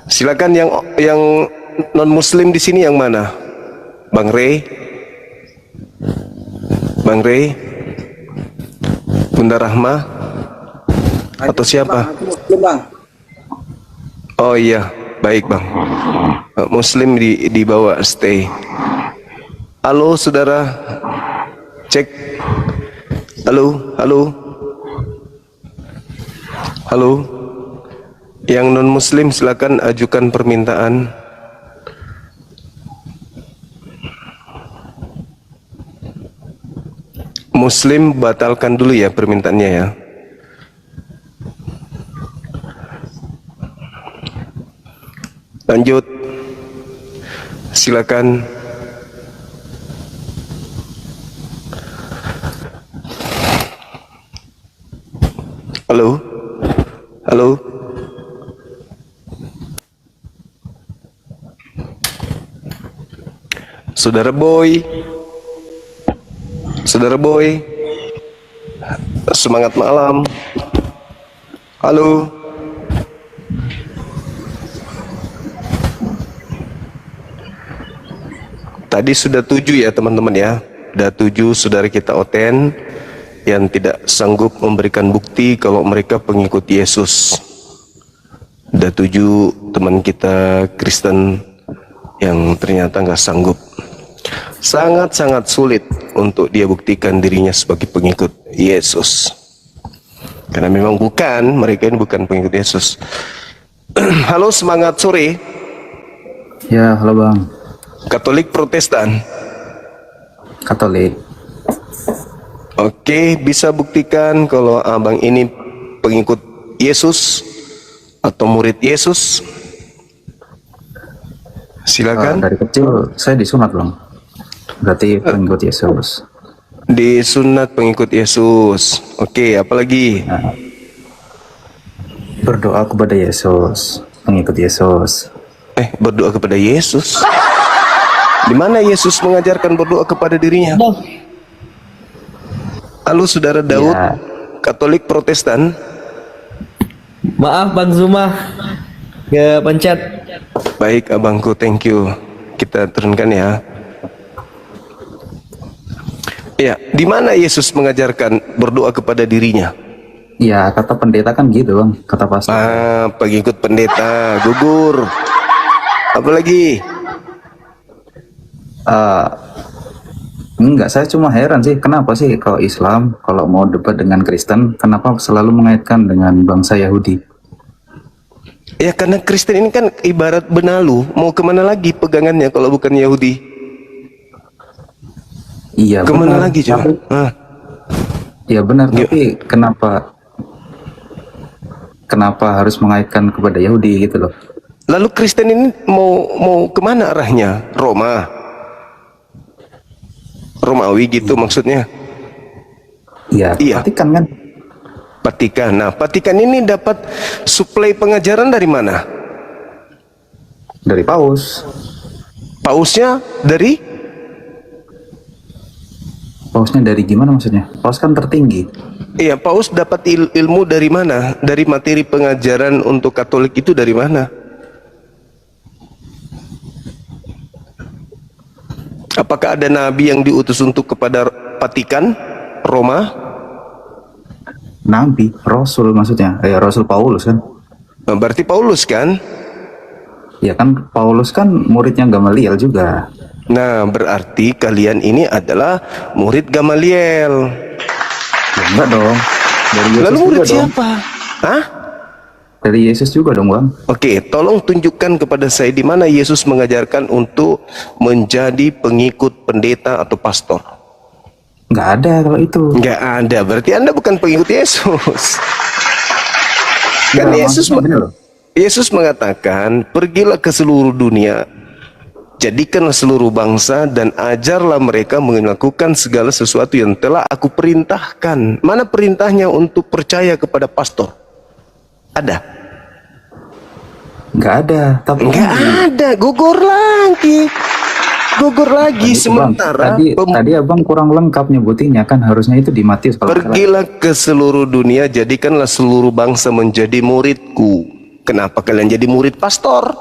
Silakan yang non Muslim di sini yang mana? Bang Rey, Bunda Rahma, atau siapa? Oh iya, baik bang. Muslim dibawa stay. Halo saudara, cek. Halo. Yang non Muslim silakan ajukan permintaan. Muslim batalkan dulu ya permintaannya ya. Lanjut. Silakan. Halo. Saudara Boy. Semangat malam. Halo. Tadi sudah 7 ya teman-teman ya. Sudah 7 saudara kita Oten yang tidak sanggup memberikan bukti kalau mereka pengikut Yesus. Sudah 7 teman kita Kristen yang ternyata nggak sanggup. Sangat-sangat sulit untuk dia buktikan dirinya sebagai pengikut Yesus. Karena memang mereka ini bukan pengikut Yesus. Halo, semangat sore. Ya, halo bang. Katolik Protestan? Katolik. Oke, bisa buktikan kalau abang ini pengikut Yesus atau murid Yesus? Silakan. Dari kecil saya disunat bang. Berarti pengikut Yesus. Disunat pengikut Yesus. Oke, apalagi? Nah, berdoa kepada Yesus, pengikut Yesus. Berdoa kepada Yesus? Di mana Yesus mengajarkan berdoa kepada dirinya? Halo saudara Daud, Ya. Katolik Protestan? Maaf Bang Zuma, nggak pencet. Baik abangku, thank you. Kita turunkan ya. Ya, di mana Yesus mengajarkan berdoa kepada dirinya? Ya, kata pendeta kan gitu bang, kata pastor. Pengikut pendeta, gugur. Apalagi? Enggak, saya cuma heran sih, kenapa sih kalau Islam, kalau mau debat dengan Kristen, kenapa selalu mengaitkan dengan bangsa Yahudi? Ya karena Kristen ini kan ibarat benalu, mau kemana lagi pegangannya kalau bukan Yahudi? Iya, Kemana benar. lagi coba? Iya benar, tapi kenapa harus mengaitkan kepada Yahudi gitu loh? Lalu Kristen ini mau kemana arahnya? Romawi gitu maksudnya? Iya, Vatikan kan? Vatikan. Nah, Vatikan ini dapat suplai pengajaran dari mana? Dari Paus. Pausnya dari? Pausnya dari gimana maksudnya? Paus kan tertinggi. Iya, Paus dapat ilmu dari mana? Dari materi pengajaran untuk Katolik itu dari mana? Apakah ada nabi yang diutus untuk kepada Vatikan, Roma? Nabi, Rasul maksudnya. Rasul Paulus kan? Nah, berarti Paulus kan? Ya kan, Paulus kan muridnya Gamaliel juga. Nah, berarti kalian ini adalah murid Gamaliel. Ya, enggak dong. Dari Yesus Lalu murid juga dong. siapa? Hah? Dari Yesus juga dong bang. Oke, tolong tunjukkan kepada saya di mana Yesus mengajarkan untuk menjadi pengikut pendeta atau pastor. Nggak ada kalau itu. Nggak ada, berarti Anda bukan pengikut Yesus. Kan Nggak, Yesus maksudnya gini loh. Yesus mengatakan, pergilah ke seluruh dunia, jadikanlah seluruh bangsa dan ajarlah mereka melakukan segala sesuatu yang telah aku perintahkan. Mana perintahnya untuk percaya kepada pastor? Ada? Nggak ada. Tapi Nggak ada, gugur lagi. Gugur lagi. Tadi, Bang, Sementara tadi abang kurang lengkap nyebutinnya, kan harusnya itu di Matius kalau nggak salah. pergilah ke seluruh dunia, jadikanlah seluruh bangsa menjadi muridku. Kenapa kalian jadi murid pastor?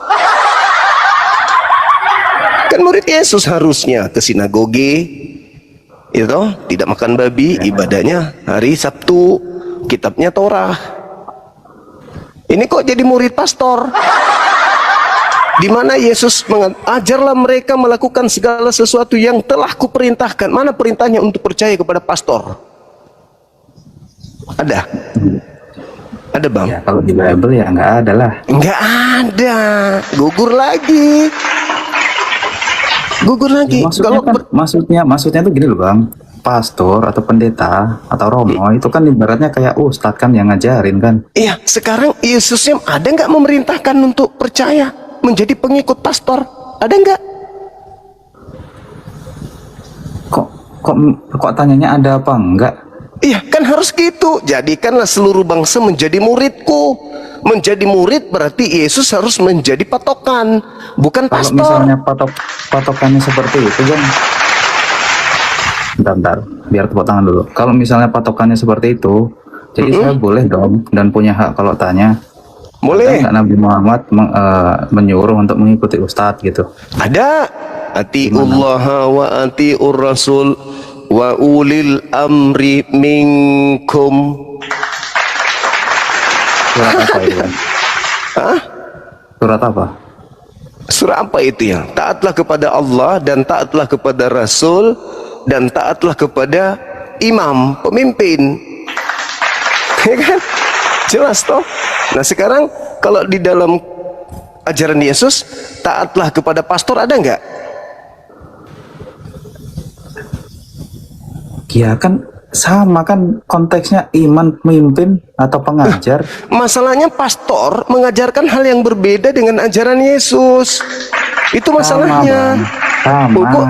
Kan murid Yesus harusnya ke sinagoge, itu tidak makan babi, ibadahnya hari Sabtu, kitabnya Torah. Ini kok jadi murid pastor? Di mana Yesus mengajarlah mereka melakukan segala sesuatu yang telah kuperintahkan. Mana perintahnya untuk percaya kepada pastor? Ada? Ada, Bang? Ya, kalau di Bible ya nggak ada lah. Nggak ada. Gugur lagi. Gugur lagi. Maksudnya kan, maksudnya tuh gini loh Bang, pastor atau pendeta atau romo itu kan ibaratnya kayak ustadz kan yang ngajarin kan. Iya, sekarang Yesusnya ada nggak memerintahkan untuk percaya menjadi pengikut pastor? Ada nggak? Kok tanyanya ada apa enggak? Iya, kan harus gitu. Jadikanlah seluruh bangsa menjadi muridku. Menjadi murid berarti Yesus harus menjadi patokan, bukan pastor. Kalau misalnya patokannya seperti itu kan, bentar, biar tepuk tangan dulu. Kalau misalnya patokannya seperti itu, jadi saya boleh dong dan punya hak kalau tanya. Boleh. Nggak Nabi Muhammad menyuruh untuk mengikuti ustadz gitu? Ada. Atiullah wa atiur rasul wa ulil amri minkum. Surat apa itu kan? Hah? Surat apa? Surah apa itu ya? Taatlah kepada Allah dan taatlah kepada Rasul dan taatlah kepada imam, pemimpin. Ya kan? Jelas toh? Nah sekarang kalau di dalam ajaran Yesus, taatlah kepada pastor ada nggak? Ya kan sama kan konteksnya iman pemimpin atau pengajar. Masalahnya pastor mengajarkan hal yang berbeda dengan ajaran Yesus. Itu masalahnya. Sama. Oh, kok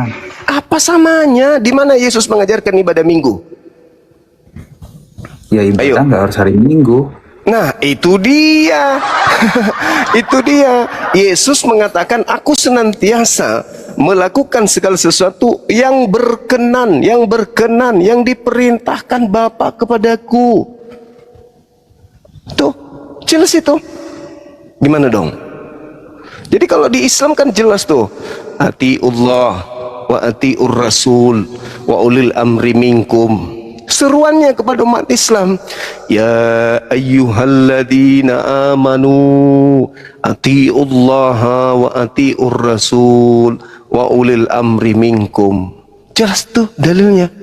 apa samanya? Di mana Yesus mengajarkan ibadah Minggu? Ya ibadah nggak harus hari Minggu. Nah itu dia. Itu dia. Yesus mengatakan, aku senantiasa melakukan segala sesuatu yang berkenan, yang diperintahkan Bapa kepadaku. Tuh, jelas itu. Gimana dong? Jadi kalau di Islam kan jelas tuh, atiullah wa atiur rasul wa ulil amri minkum. Seruannya kepada umat Islam, ya ayyuhalladzina amanu atiullaha wa atiur rasul wa ulil amri minkum. Jelas tuh dalilnya.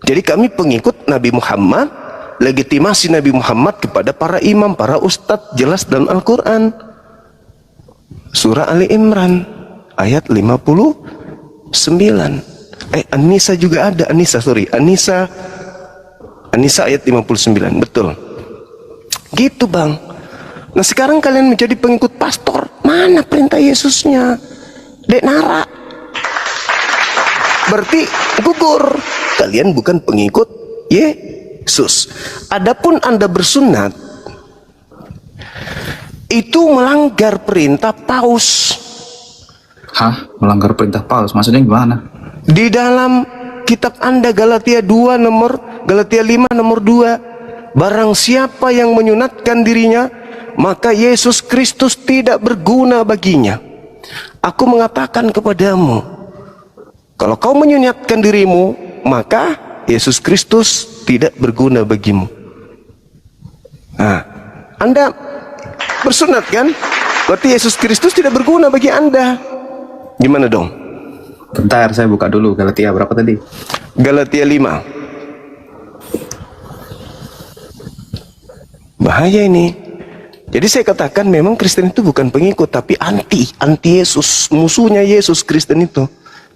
Jadi kami pengikut Nabi Muhammad, legitimasi Nabi Muhammad kepada para imam, para ustadz, jelas dalam Al-Quran. Surah Ali Imran ayat 59. An-Nisa juga ada. An-Nisa ayat 59, betul. Gitu Bang. Nah sekarang kalian menjadi pengikut pastor, mana perintah Yesusnya? Dek Nara. Berarti gugur. Kalian bukan pengikut Yesus. Adapun Anda bersunat, itu melanggar perintah Paus. Hah? Melanggar perintah Paus? Maksudnya gimana? Di dalam kitab Anda Galatia 5 nomor 2, barang siapa yang menyunatkan dirinya, maka Yesus Kristus tidak berguna baginya. Aku mengatakan kepadamu, kalau kau menyunatkan dirimu, maka Yesus Kristus tidak berguna bagimu. Nah, Anda bersunat kan? Berarti Yesus Kristus tidak berguna bagi Anda. Gimana dong? Bentar, saya buka dulu Galatia berapa tadi? Galatia 5. Bahaya ini. Jadi saya katakan memang Kristen itu bukan pengikut, tapi anti Yesus, musuhnya Yesus Kristen itu,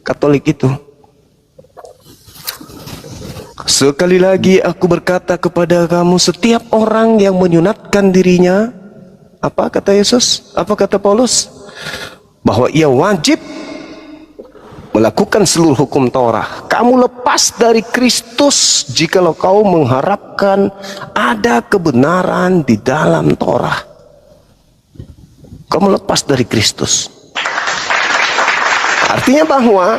Katolik itu. Sekali lagi aku berkata kepada kamu, setiap orang yang menyunatkan dirinya, apa kata Yesus? Apa kata Paulus? Bahwa ia wajib melakukan seluruh hukum Taurat. Kamu lepas dari Kristus jikalau kau mengharapkan ada kebenaran di dalam Taurat. Kamu lepas dari Kristus. Artinya bahwa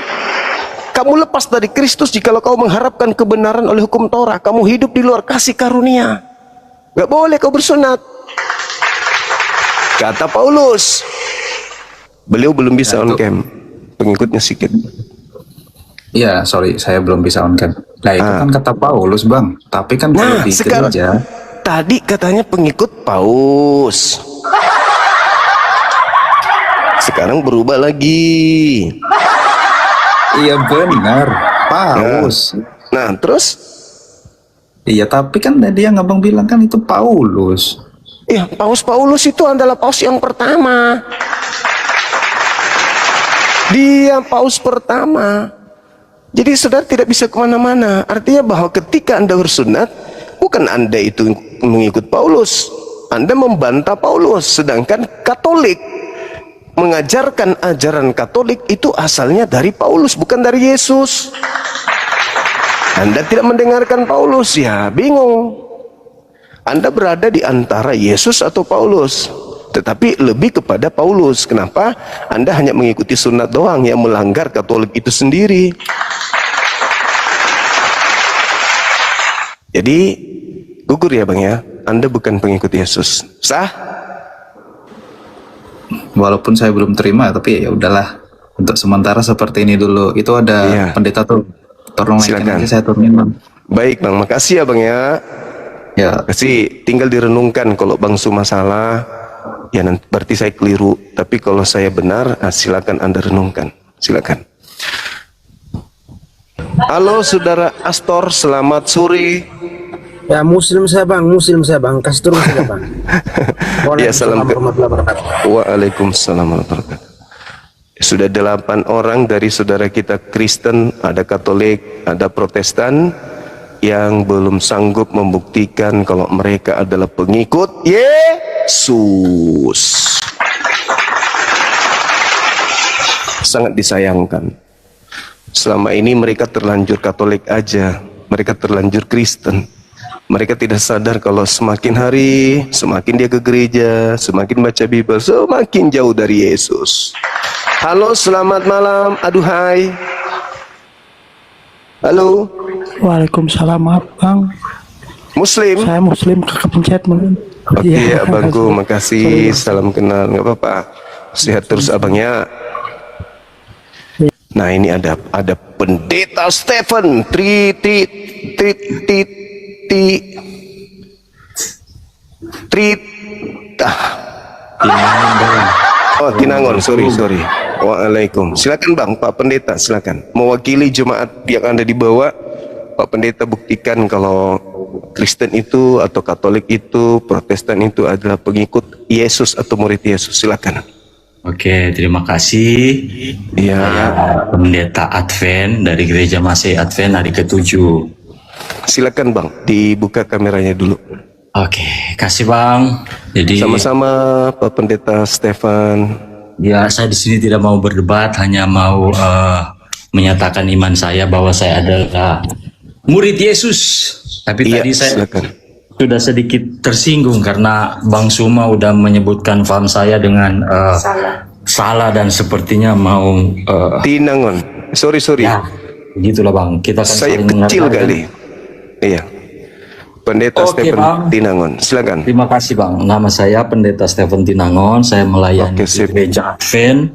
kamu lepas dari Kristus jikalau kau mengharapkan kebenaran oleh hukum Taurat. Kamu hidup di luar kasih karunia. Gak boleh kau bersunat. Kata Paulus. Beliau belum bisa on cam. Pengikutnya sedikit. Iya, sorry, saya belum bisa on cam. Nah, itu kan kata Paulus, Bang. Tapi kan kalau di sekarang, gereja, tadi katanya pengikut Paus. Sekarang berubah lagi. iya benar, Paulus. Nah, terus? Iya, tapi kan tadi yang abang bilang kan itu Paulus. Iya, Paulus itu adalah Paus yang pertama. Dia Paus pertama. Jadi saudara tidak bisa kemana-mana. Artinya bahwa ketika Anda bersunat, bukan Anda itu mengikut Paulus. Anda membantah Paulus. Sedangkan Katolik mengajarkan ajaran Katolik itu asalnya dari Paulus, bukan dari Yesus. Anda tidak mendengarkan Paulus, ya bingung. Anda berada di antara Yesus atau Paulus, tetapi lebih kepada Paulus. Kenapa? Anda hanya mengikuti sunat doang, yang melanggar Katolik itu sendiri. Jadi gugur ya Bang ya, Anda bukan pengikut Yesus. Sah? Walaupun saya belum terima, tapi ya udahlah. Untuk sementara seperti ini dulu. Itu ada pendeta tuh. Tolong silakan. nanti saya turunin, Bang. Baik Bang, makasih ya Bang ya. Ya. Kasih tinggal direnungkan. Kalau Bang Suma salah, ya nanti berarti saya keliru. Tapi kalau saya benar, silakan Anda renungkan. Silakan. Halo Saudara Astor, selamat sore. Ya muslim saya bang, kasih turun saja bang. Ya salam Waalaikumsalam warahmatullahi wabarakatuh. Sudah 8 orang dari saudara kita Kristen, ada Katolik, ada Protestan yang belum sanggup membuktikan kalau mereka adalah pengikut Yesus. Sangat disayangkan. Selama ini mereka terlanjur Katolik aja, mereka terlanjur Kristen. Mereka tidak sadar kalau semakin hari, semakin dia ke gereja, semakin baca Bible, semakin jauh dari Yesus. Halo, selamat malam. Aduhai. Halo. Waalaikumsalam, maaf Bang. Muslim? Saya Muslim, kakak pencet mungkin. Oke, ya, abangku, makasih. Salam kenal, nggak apa-apa. Sehat terus abangnya. Nah, ini ada pendeta Stephen Tinangon, sorry. Waalaikum. Silakan Bang, Pak Pendeta, silakan. Mewakili jemaat yang Anda dibawa, Pak Pendeta buktikan kalau Kristen itu atau Katolik itu, Protestan itu adalah pengikut Yesus atau murid Yesus. Silakan. Oke, terima kasih. Iya. Pendeta Advent dari Gereja Masih Advent hari ke-7. Silakan Bang, dibuka kameranya dulu. Oke, kasih Bang. Jadi sama-sama Pak Pendeta Stefan. Ya, saya di sini tidak mau berdebat, hanya mau menyatakan iman saya bahwa saya adalah murid Yesus. Tapi tadi saya sudah sedikit tersinggung karena Bang Suma udah menyebutkan paham saya dengan salah dan sepertinya mau Tinangon. Sorry. Ya, gitulah Bang. Kita kan saya kecil kali. Iya. Pendeta Stephen Tinangon, silakan. Terima kasih Bang. Nama saya Pendeta Stephen Tinangon. Saya melayani di Gereja Advent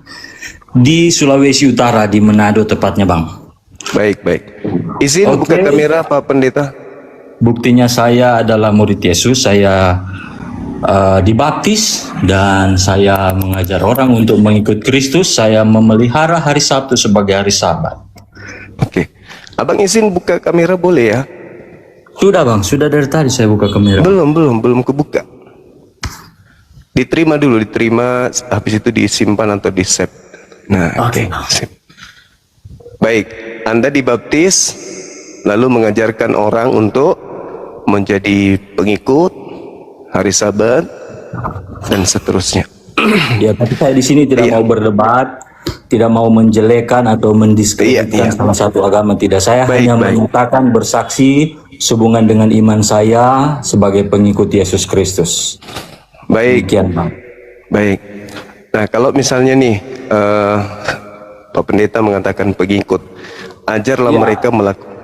di Sulawesi Utara, di Manado tepatnya Bang. Baik. Izin buka kamera Pak Pendeta. Buktinya saya adalah murid Yesus. Saya dibaptis dan saya mengajar orang untuk mengikut Kristus. Saya memelihara hari Sabtu sebagai hari Sabat. Oke. Abang izin buka kamera boleh ya? Sudah Bang, sudah dari tadi saya buka kamera. Belum kebuka. Diterima dulu, habis itu disimpan atau di save. Nah, oke. Baik, Anda dibaptis lalu mengajarkan orang untuk menjadi pengikut hari Sabat dan seterusnya. Ya, tapi saya di sini tidak mau berdebat, tidak mau menjelekan atau mendiskreditkan salah satu agama, tidak. Saya hanya menyatakan bersaksi sehubungan dengan iman saya sebagai pengikut Yesus Kristus. Baik. Demikian, Bang. Baik. Nah, kalau misalnya nih Pak Pendeta mengatakan pengikut, ajarlah mereka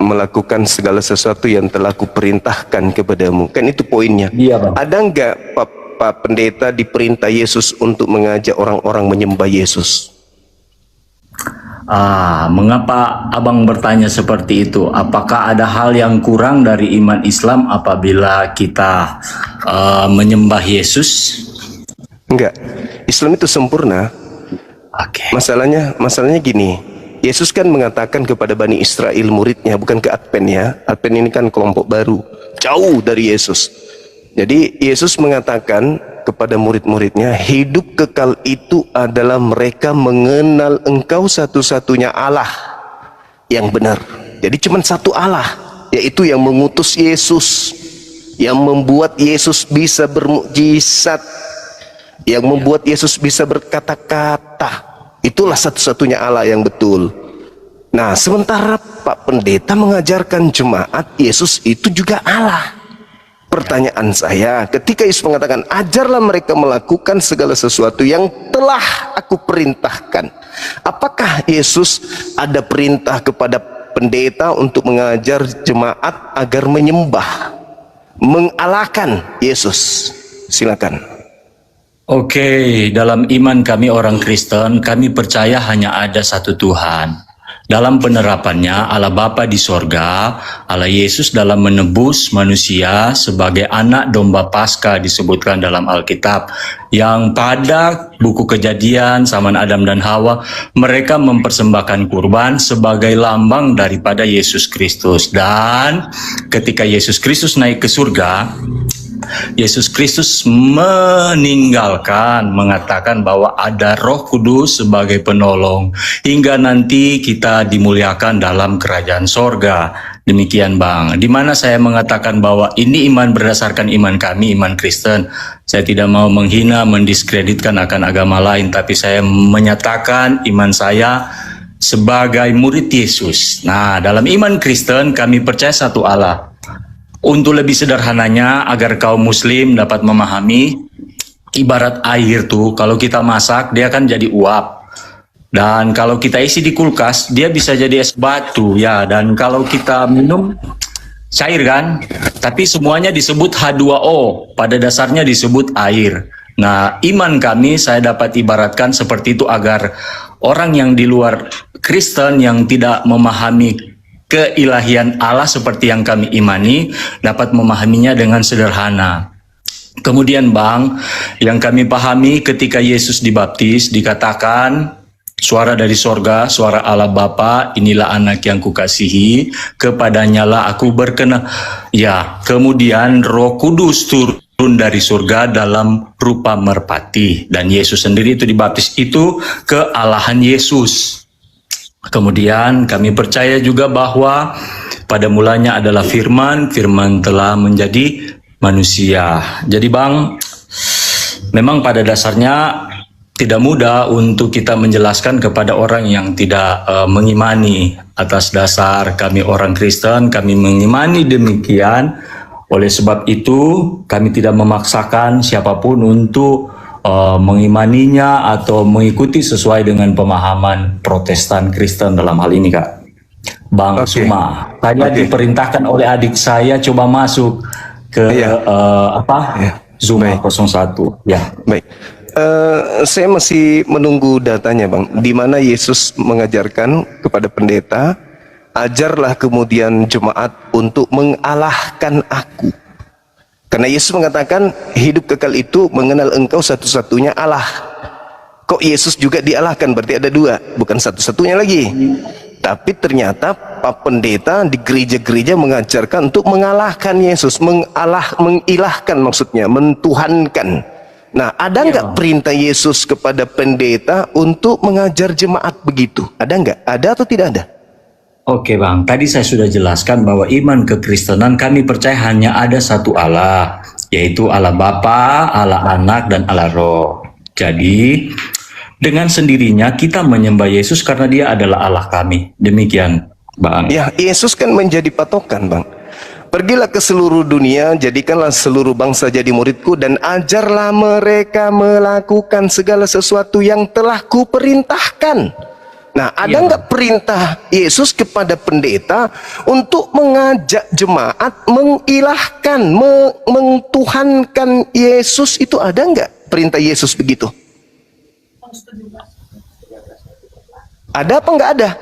melakukan segala sesuatu yang telah kuperintahkan kepadamu. Kan itu poinnya. Iya, Bang. Ada enggak Pak Pendeta diperintah Yesus untuk mengajak orang-orang menyembah Yesus? Mengapa abang bertanya seperti itu? Apakah ada hal yang kurang dari iman Islam apabila kita menyembah Yesus? Enggak. Islam itu sempurna. Masalahnya gini. Yesus kan mengatakan kepada Bani Israel muridnya, bukan ke Advent ya. Advent ini kan kelompok baru, jauh dari Yesus. Jadi Yesus mengatakan kepada murid-muridnya, hidup kekal itu adalah mereka mengenal Engkau satu-satunya Allah yang benar. Jadi cuma satu Allah, yaitu yang mengutus Yesus, yang membuat Yesus bisa bermukjizat, yang membuat Yesus bisa berkata-kata. Itulah satu-satunya Allah yang betul. Nah, sementara Pak Pendeta mengajarkan jemaat Yesus itu juga Allah. Pertanyaan saya, ketika Yesus mengatakan ajarlah mereka melakukan segala sesuatu yang telah aku perintahkan, apakah Yesus ada perintah kepada pendeta untuk mengajar jemaat agar menyembah, mengalahkan Yesus? Silakan. Oke, dalam iman kami orang Kristen, kami percaya hanya ada satu Tuhan. Dalam penerapannya, Allah Bapa di sorga, Allah Yesus dalam menebus manusia sebagai anak domba Paskah disebutkan dalam Alkitab, yang pada buku Kejadian zaman Adam dan Hawa, mereka mempersembahkan kurban sebagai lambang daripada Yesus Kristus. Dan ketika Yesus Kristus naik ke surga, Yesus Kristus meninggalkan, mengatakan bahwa ada Roh Kudus sebagai penolong hingga nanti kita dimuliakan dalam kerajaan sorga. Demikian, Bang. Di mana saya mengatakan bahwa ini iman berdasarkan iman kami, iman Kristen. Saya tidak mau menghina, mendiskreditkan akan agama lain, tapi saya menyatakan iman saya sebagai murid Yesus. Nah, dalam iman Kristen kami percaya satu Allah. Untuk lebih sederhananya, agar kaum muslim dapat memahami, ibarat air tuh, kalau kita masak, dia kan jadi uap. Dan kalau kita isi di kulkas, dia bisa jadi es batu, ya. Dan kalau kita minum, cair kan? Tapi semuanya disebut H2O, pada dasarnya disebut air. Nah, iman kami, saya dapat ibaratkan seperti itu agar orang yang di luar Kristen yang tidak memahami keilahian Allah seperti yang kami imani dapat memahaminya dengan sederhana. Kemudian, Bang, yang kami pahami ketika Yesus dibaptis dikatakan suara dari sorga, suara Allah Bapa, inilah anak yang kukasihi, kepadanya lah aku berkenan. Ya, kemudian Roh Kudus turun dari surga dalam rupa merpati, dan Yesus sendiri itu dibaptis, itu kealahan Yesus. Kemudian kami percaya juga bahwa pada mulanya adalah firman, firman telah menjadi manusia. Jadi, Bang, memang pada dasarnya tidak mudah untuk kita menjelaskan kepada orang yang tidak mengimani. Atas dasar kami orang Kristen, kami mengimani demikian. Oleh sebab itu, kami tidak memaksakan siapapun untuk mengimaninya atau mengikuti sesuai dengan pemahaman Protestan Kristen dalam hal ini, Kak. Bang Suma, saya diperintahkan oleh adik saya coba masuk ke Zoom 01. Ya, baik. Saya masih menunggu datanya, Bang. Di mana Yesus mengajarkan kepada pendeta, ajarlah kemudian jemaat untuk mengalahkan aku. Karena Yesus mengatakan hidup kekal itu mengenal Engkau satu-satunya Allah. Kok Yesus juga dialahkan? Berarti ada dua, bukan satu-satunya lagi. Tapi ternyata Pak Pendeta di gereja-gereja mengajarkan untuk mengalahkan Yesus, mengilahkan maksudnya, mentuhankan. Nah, ada nggak perintah Yesus kepada pendeta untuk mengajar jemaat begitu? Ada nggak? Ada atau tidak ada? Oke Bang, tadi saya sudah jelaskan bahwa iman kekristenan kami percaya hanya ada satu Allah, yaitu Allah Bapa, Allah Anak, dan Allah Roh. Jadi, dengan sendirinya kita menyembah Yesus karena dia adalah Allah kami. Demikian Bang. Ya, Yesus kan menjadi patokan, Bang. Pergilah ke seluruh dunia, jadikanlah seluruh bangsa jadi muridku, dan ajarlah mereka melakukan segala sesuatu yang telah kuperintahkan. Nah, ada nggak perintah Yesus kepada pendeta untuk mengajak jemaat mengilahkan, mengtuhankan Yesus? Itu ada nggak perintah Yesus begitu? Ada apa nggak ada?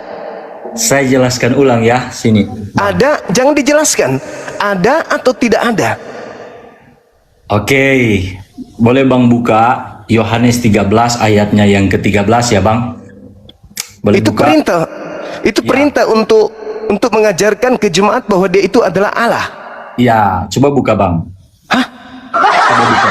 Saya jelaskan ulang ya, sini. Ada, jangan dijelaskan. Ada atau tidak ada? Oke, boleh Bang buka Yohanes 13 ayatnya yang ke-13 ya Bang? Boleh Itu buka? perintah. Itu perintah untuk mengajarkan ke jemaat bahwa dia itu adalah Allah. Ya, coba buka Bang. Hah? Coba buka.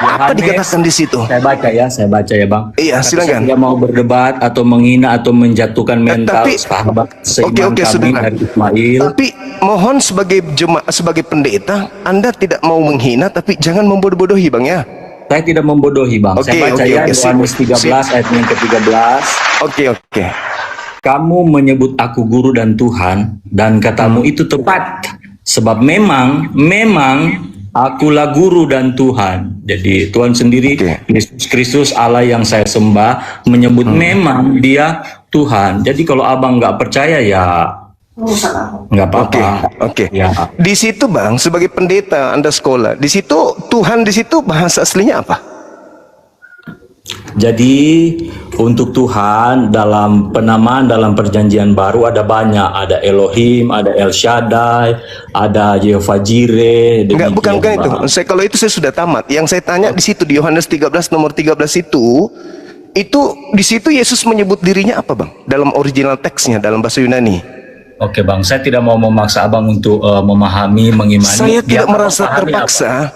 Apa dikatakan di situ? Saya baca ya Bang. Iya, silakan. Saya tidak mau berdebat atau menghina atau menjatuhkan mental sahabat seiman kami dari Ismail. Tapi mohon sebagai jemaat, sebagai pendeta, Anda tidak mau menghina, tapi jangan membodoh-bodohi, Bang ya. Saya tidak membodohi Bang. Saya baca ya Yohanes 13 ayat yang ke-13. Oke. Kamu menyebut aku guru dan Tuhan, dan katamu itu tepat. Sebab memang akulah guru dan Tuhan. Jadi Tuhan sendiri, Yesus Kristus Allah yang saya sembah, menyebut memang dia Tuhan. Jadi kalau abang nggak percaya ya nggak apa-apa. Oke. Ya. Di situ Bang, sebagai pendeta Anda sekolah, di situ Tuhan, di situ bahasa aslinya apa? Jadi untuk Tuhan dalam penamaan dalam perjanjian baru ada banyak, ada Elohim, ada El Shaddai, ada Jehovah Jireh. Enggak, bukan itu. Kalau itu saya sudah tamat. Yang saya tanya di situ di Yohanes 13 nomor 13 itu di situ Yesus menyebut dirinya apa Bang? Dalam original teksnya, dalam bahasa Yunani. Oke Bang, saya tidak mau memaksa abang untuk memahami, mengimani. Saya tidak merasa terpaksa.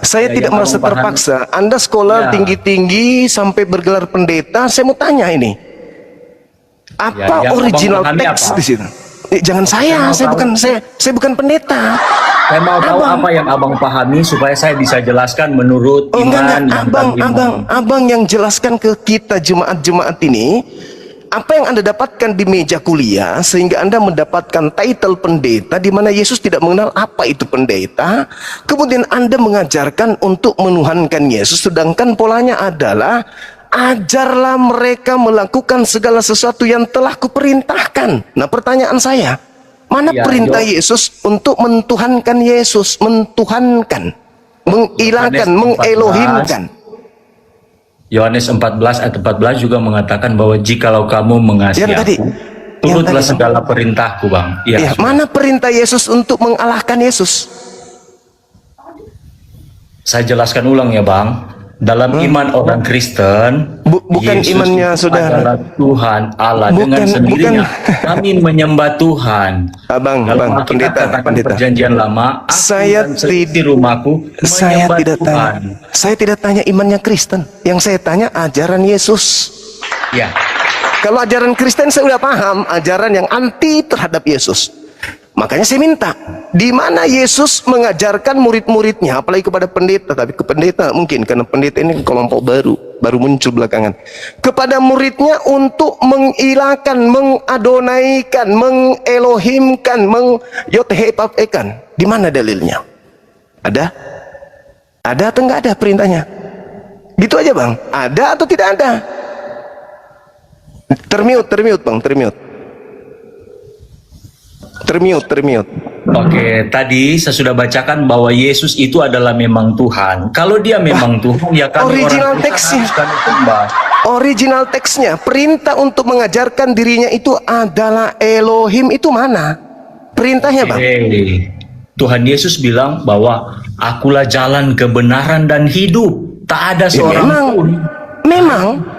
Saya tidak merasa terpaksa. Anda sekolah tinggi-tinggi sampai bergelar pendeta. Saya mau tanya ini, apa original teks di situ? Jangan saya bukan pendeta. Saya mau tahu apa yang abang pahami supaya saya bisa jelaskan menurut iman. Abang yang jelaskan ke kita jemaat-jemaat ini. Apa yang Anda dapatkan di meja kuliah sehingga Anda mendapatkan title pendeta di mana Yesus tidak mengenal apa itu pendeta, kemudian Anda mengajarkan untuk menuhankan Yesus, sedangkan polanya adalah ajarlah mereka melakukan segala sesuatu yang telah kuperintahkan. Nah, pertanyaan saya, mana perintah Yesus untuk mentuhankan Yesus, mentuhankan, mengilahkan, mengelohimkan? Yohanes 14 ayat 14 juga mengatakan bahwa jikalau kamu mengasihi aku, turutlah segala perintahku Bang. Iya, mana perintah Yesus untuk mengalahkan Yesus? Saya jelaskan ulang ya Bang. Dalam iman orang Kristen, bukan Yesus imannya saudara adalah Tuhan Allah. Dengan sendirinya kami menyembah Tuhan. Abang, pendeta. Perjanjian lama, saya di rumahku saya tidak tanya imannya Kristen. Yang saya tanya ajaran Yesus. Ya. Kalau ajaran Kristen saya sudah paham, ajaran yang anti terhadap Yesus. Makanya saya minta, di mana Yesus mengajarkan murid-muridnya, apalagi kepada pendeta, tapi ke pendeta mungkin, karena pendeta ini kelompok baru muncul belakangan, kepada muridnya untuk mengilahkan, mengadonaikan, mengelohimkan, menyothepafekan. Di mana dalilnya? Ada? Ada atau enggak ada perintahnya? Gitu aja Bang. Ada atau tidak ada? Termute Bang, termute. Oke, tadi saya sudah bacakan bahwa Yesus itu adalah memang Tuhan. Kalau dia memang Tuhan, ya kan original teksnya, perintah untuk mengajarkan dirinya itu adalah Elohim, itu mana? Perintahnya Bang. Tuhan Yesus bilang bahwa akulah jalan kebenaran dan hidup. Tak ada seorang pun. Memang.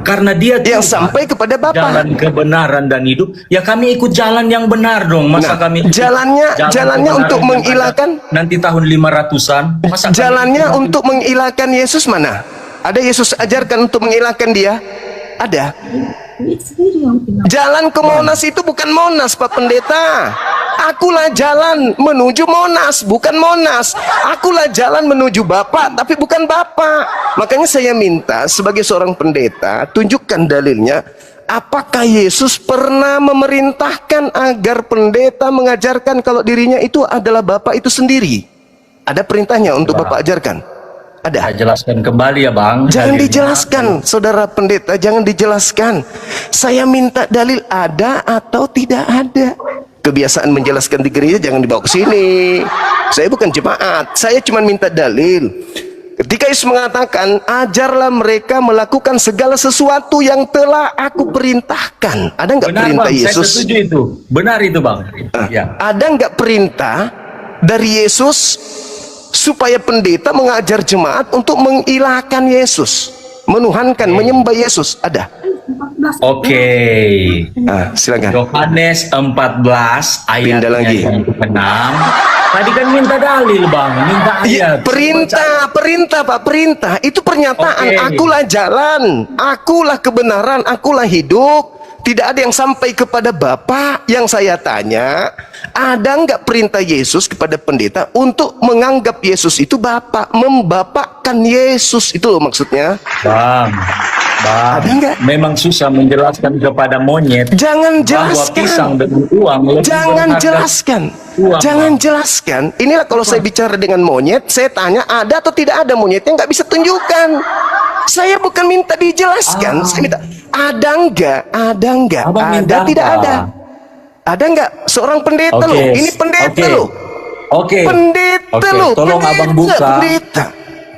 Karena dia yang sampai kepada Bapa. Jalan kebenaran dan hidup. Ya kami ikut jalan yang benar dong. Masa kami jalannya untuk mengilahkan nanti tahun 500-an. Jalannya untuk mengilahkan Yesus mana? Ada Yesus ajarkan untuk mengilahkan dia? Ada. Jalan ke Monas itu bukan Monas, Pak Pendeta. Akulah jalan menuju Monas, bukan Monas. Akulah jalan menuju Bapak, tapi bukan Bapak. Makanya saya minta sebagai seorang pendeta, tunjukkan dalilnya. Apakah Yesus pernah memerintahkan agar pendeta mengajarkan kalau dirinya itu adalah Bapak itu sendiri? Ada perintahnya untuk Bapak ajarkan? Ada. Jelaskan kembali ya Bang. Jangan dijelaskan, saudara pendeta, jangan dijelaskan. Saya minta dalil ada atau tidak ada. Kebiasaan menjelaskan di gereja jangan dibawa ke sini. Saya bukan jemaat, saya cuma minta dalil. Ketika Yesus mengatakan, ajarlah mereka melakukan segala sesuatu yang telah aku perintahkan. Ada nggak perintah Bang, Yesus? saya setuju itu. Benar itu Bang. Ya. Ada nggak perintah dari Yesus supaya pendeta mengajar jemaat untuk mengilahkan Yesus, menuhankan, menyembah Yesus? Ada. Oke. Silakan. Yohanes 14 ayat Pindah lagi. yang ke-6. Tadi kan minta dalil Bang, minta ayat. Perintah Pak, perintah. Itu pernyataan, Oke. akulah jalan, akulah kebenaran, akulah hidup. Tidak ada yang sampai kepada Bapa. Yang saya tanya, ada nggak perintah Yesus kepada pendeta untuk menganggap Yesus itu Bapa, membapakkan Yesus, itu loh maksudnya. Bang, Ada nggak? memang susah menjelaskan kepada monyet. Jangan bahwa jelaskan. pisang dengan uang lebih Jangan berharga. jelaskan. Uang, Jangan Bang. jelaskan. Inilah kalau saya bicara dengan monyet, saya tanya ada atau tidak ada, monyetnya nggak bisa tunjukkan. Saya bukan minta dijelaskan, saya minta ada nggak, Abang minta ada tidak apa? ada. Ada nggak seorang pendeta Oke, loh? Ini pendeta oke. loh. Oke. Pendeta Oke, loh. tolong pendeta, Abang buka.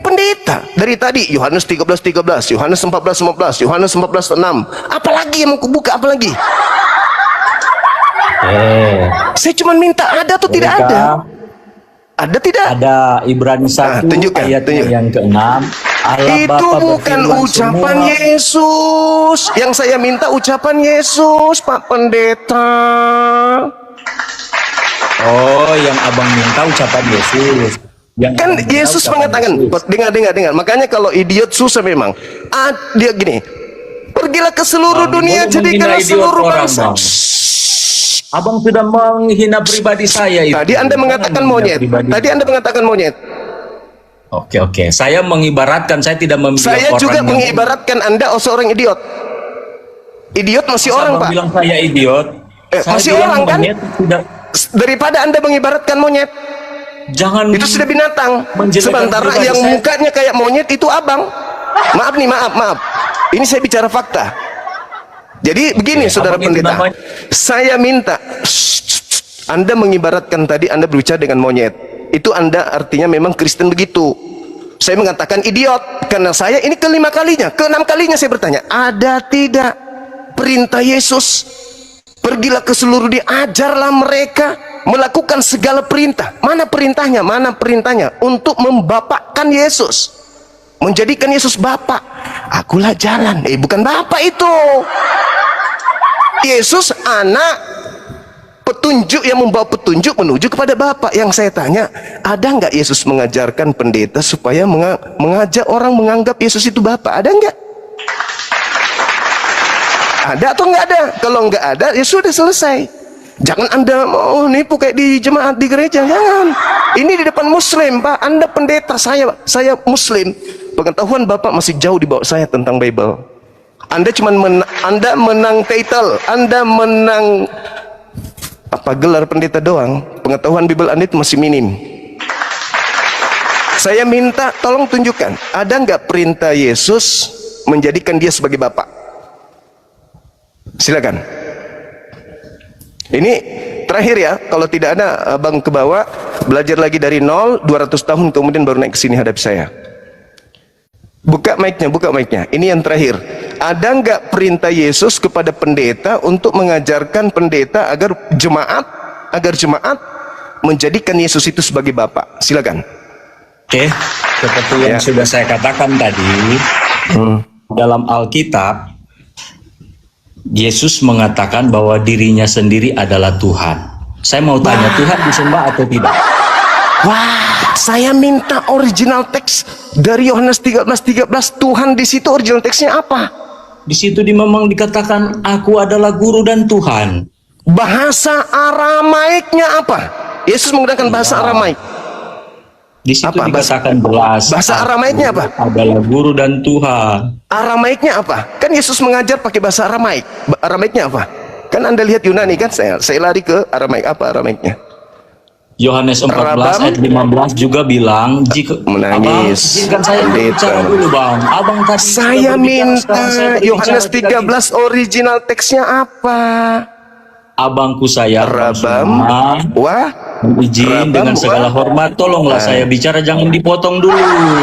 Pendeta. Dari tadi Yohanes 13:13, Yohanes 14:15, Yohanes 14:6. Apalagi yang mau kubuka? Apalagi? Saya cuma minta ada atau tidak Mereka- ada. Ada tidak? Ada Ibrani 1 tunjukkan, ayat tunjukkan. yang ke-6. Allah Itu Bapa bukan berfirman ucapan semua. Yesus. Yang saya minta ucapan Yesus, Pak Pendeta. Oh, yang Abang minta ucapan Yesus. Yang Kan Abang minta Yesus ucapan mengatakan, Yesus. dengar. Makanya kalau idiot susah memang. Dia gini, pergilah ke seluruh Bang, dunia, boleh jadikanlah menghina idiot seluruh orang, bangsa. Bang. Abang sudah menghina pribadi saya itu. Tadi Anda mengatakan Jangan monyet. menghina pribadi. Tadi Anda mengatakan monyet. Oke. Saya mengibaratkan, saya tidak membilang Saya orang juga yang- mengibaratkan Anda seorang idiot. Idiot masih Masa orang, Abang Pak. bilang saya idiot. Saya Masih bilang orang kan? monyet tidak. Daripada Anda mengibaratkan monyet, Jangan. itu sudah binatang. Menjelekan Sementara pribadi yang saya. mukanya kayak monyet itu abang. Maaf nih, maaf. Ini saya bicara fakta. Jadi begini, Oke, saudara abang itu pendeta. namanya- Saya minta, Anda mengibaratkan tadi Anda berbicara dengan monyet. Itu Anda artinya memang Kristen begitu. Saya mengatakan idiot karena saya ini ke-5 kalinya, ke-6 kalinya saya bertanya, ada tidak perintah Yesus? Pergilah ke seluruh dunia, ajarlah mereka melakukan segala perintah. Mana perintahnya? Mana perintahnya? Untuk membapakkan Yesus, menjadikan Yesus Bapa. Akulah jalan. Bukan Bapa itu. Yesus anak petunjuk yang membawa petunjuk menuju kepada Bapa. Yang saya tanya, ada nggak Yesus mengajarkan pendeta supaya mengajak orang menganggap Yesus itu Bapa? Ada nggak? Ada atau nggak ada? Kalau nggak ada, ya sudah selesai. Jangan Anda nipu kayak di jemaat di gereja, jangan. Ini di depan Muslim, Pak. Anda pendeta, saya Muslim. Pengetahuan Bapak masih jauh di bawah saya tentang Bible. Anda cuma Anda menang title, Anda menang gelar pendeta doang. Pengetahuan Bible Anda itu masih minim. Saya minta tolong tunjukkan, ada nggak perintah Yesus menjadikan dia sebagai Bapa? Silakan. Ini terakhir ya, kalau tidak ada abang ke bawah, belajar lagi dari 0, 200 tahun kemudian baru naik ke sini hadap saya. Buka mic-nya. Ini yang terakhir. Ada nggak perintah Yesus kepada pendeta untuk mengajarkan pendeta agar jemaat menjadikan Yesus itu sebagai Bapa? Silakan. Oke, seperti yang sudah saya katakan tadi, dalam Alkitab, Yesus mengatakan bahwa dirinya sendiri adalah Tuhan. Saya mau tanya, Tuhan disembah atau tidak? Wah, saya minta original teks dari Yohanes 13:13. Tuhan di situ original teksnya apa? Di situ memang dikatakan aku adalah guru dan Tuhan. Bahasa Aramaiknya apa? Yesus menggunakan bahasa Aramaik. Di situ Apa? dikatakan jelas. Bahasa Aramaiknya apa? Adalah guru dan Tuhan. Aramaiknya apa? Kan Yesus mengajar pakai bahasa Aramaik. Aramaiknya apa? Kan Anda lihat Yunani kan, saya lari ke Aramaik. Apa Aramaiknya? Yohanes 14 ayat 15 juga bilang, jika menangis. Abang, saya bicara dulu Bang. Abang tadi saya minta Yohanes 13 original teksnya apa? Abangku saya Rabam, wah, izin dengan segala hormat, tolonglah saya bicara, jangan dipotong dulu.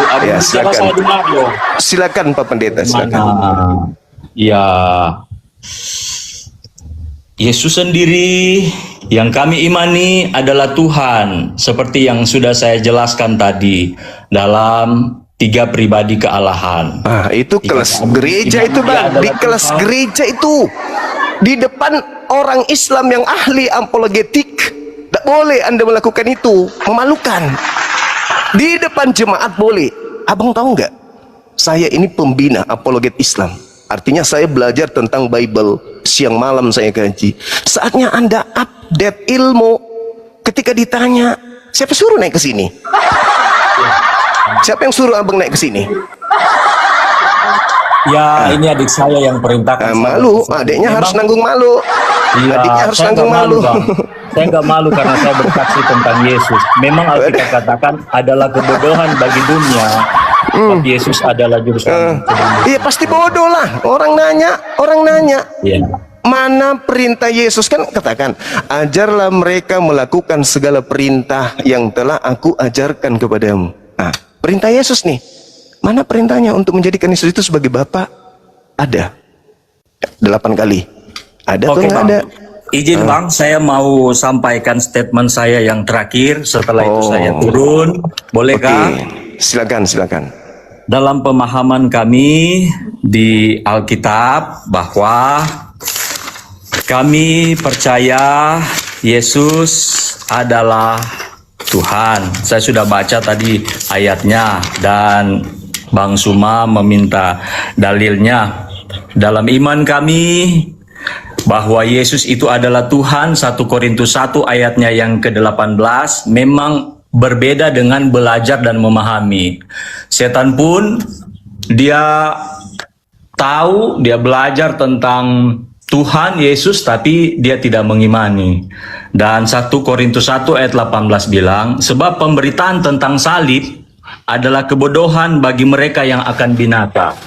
Abang ya, bicara, saya dengar loh. Silakan Pak Pendeta, silakan. Ya, Yesus sendiri yang kami imani adalah Tuhan, seperti yang sudah saya jelaskan tadi dalam 3 pribadi kealahan. Itu kelas gereja itu Bang, di kelas gereja itu, di depan orang Islam yang ahli apologetik, tidak boleh Anda melakukan itu, memalukan. Di depan jemaat boleh. Abang tahu nggak? Saya ini pembina apologet Islam. Artinya saya belajar tentang Bible, siang malam saya kaji. Saatnya Anda update ilmu. Ketika ditanya, siapa suruh naik ke sini? Siapa yang suruh abang naik ke sini? Ya, ini adik saya yang perintahkan. Malu, adiknya harus nanggung malu. Iya, Adiknya harus saya nanggung nggak malu. Bang. Saya nggak malu karena saya bersaksi tentang Yesus. Memang Alkitab katakan adalah kebodohan bagi dunia. Tapi Yesus adalah juru selamat. Iya pasti bodoh lah. Orang nanya. Iya. Mana perintah Yesus, kan katakan, ajarlah mereka melakukan segala perintah yang telah aku ajarkan kepadamu. Nah, perintah Yesus nih. Mana perintahnya untuk menjadikan Yesus itu sebagai Bapa? Ada. 8 kali. Ada atau nggak ada? Izin Bang, saya mau sampaikan statement saya yang terakhir. Setelah itu saya turun. Bolehkah? Silakan. Dalam pemahaman kami di Alkitab bahwa kami percaya Yesus adalah Tuhan. Saya sudah baca tadi ayatnya dan Bang Suma meminta dalilnya. Dalam iman kami bahwa Yesus itu adalah Tuhan, 1 Korintus 1 ayatnya yang ke-18 memang berbeda dengan belajar dan memahami. Setan pun dia tahu, dia belajar tentang Tuhan Yesus, tapi dia tidak mengimani. Dan 1 Korintus 1 ayat 18 bilang, sebab pemberitaan tentang salib adalah kebodohan bagi mereka yang akan binasa.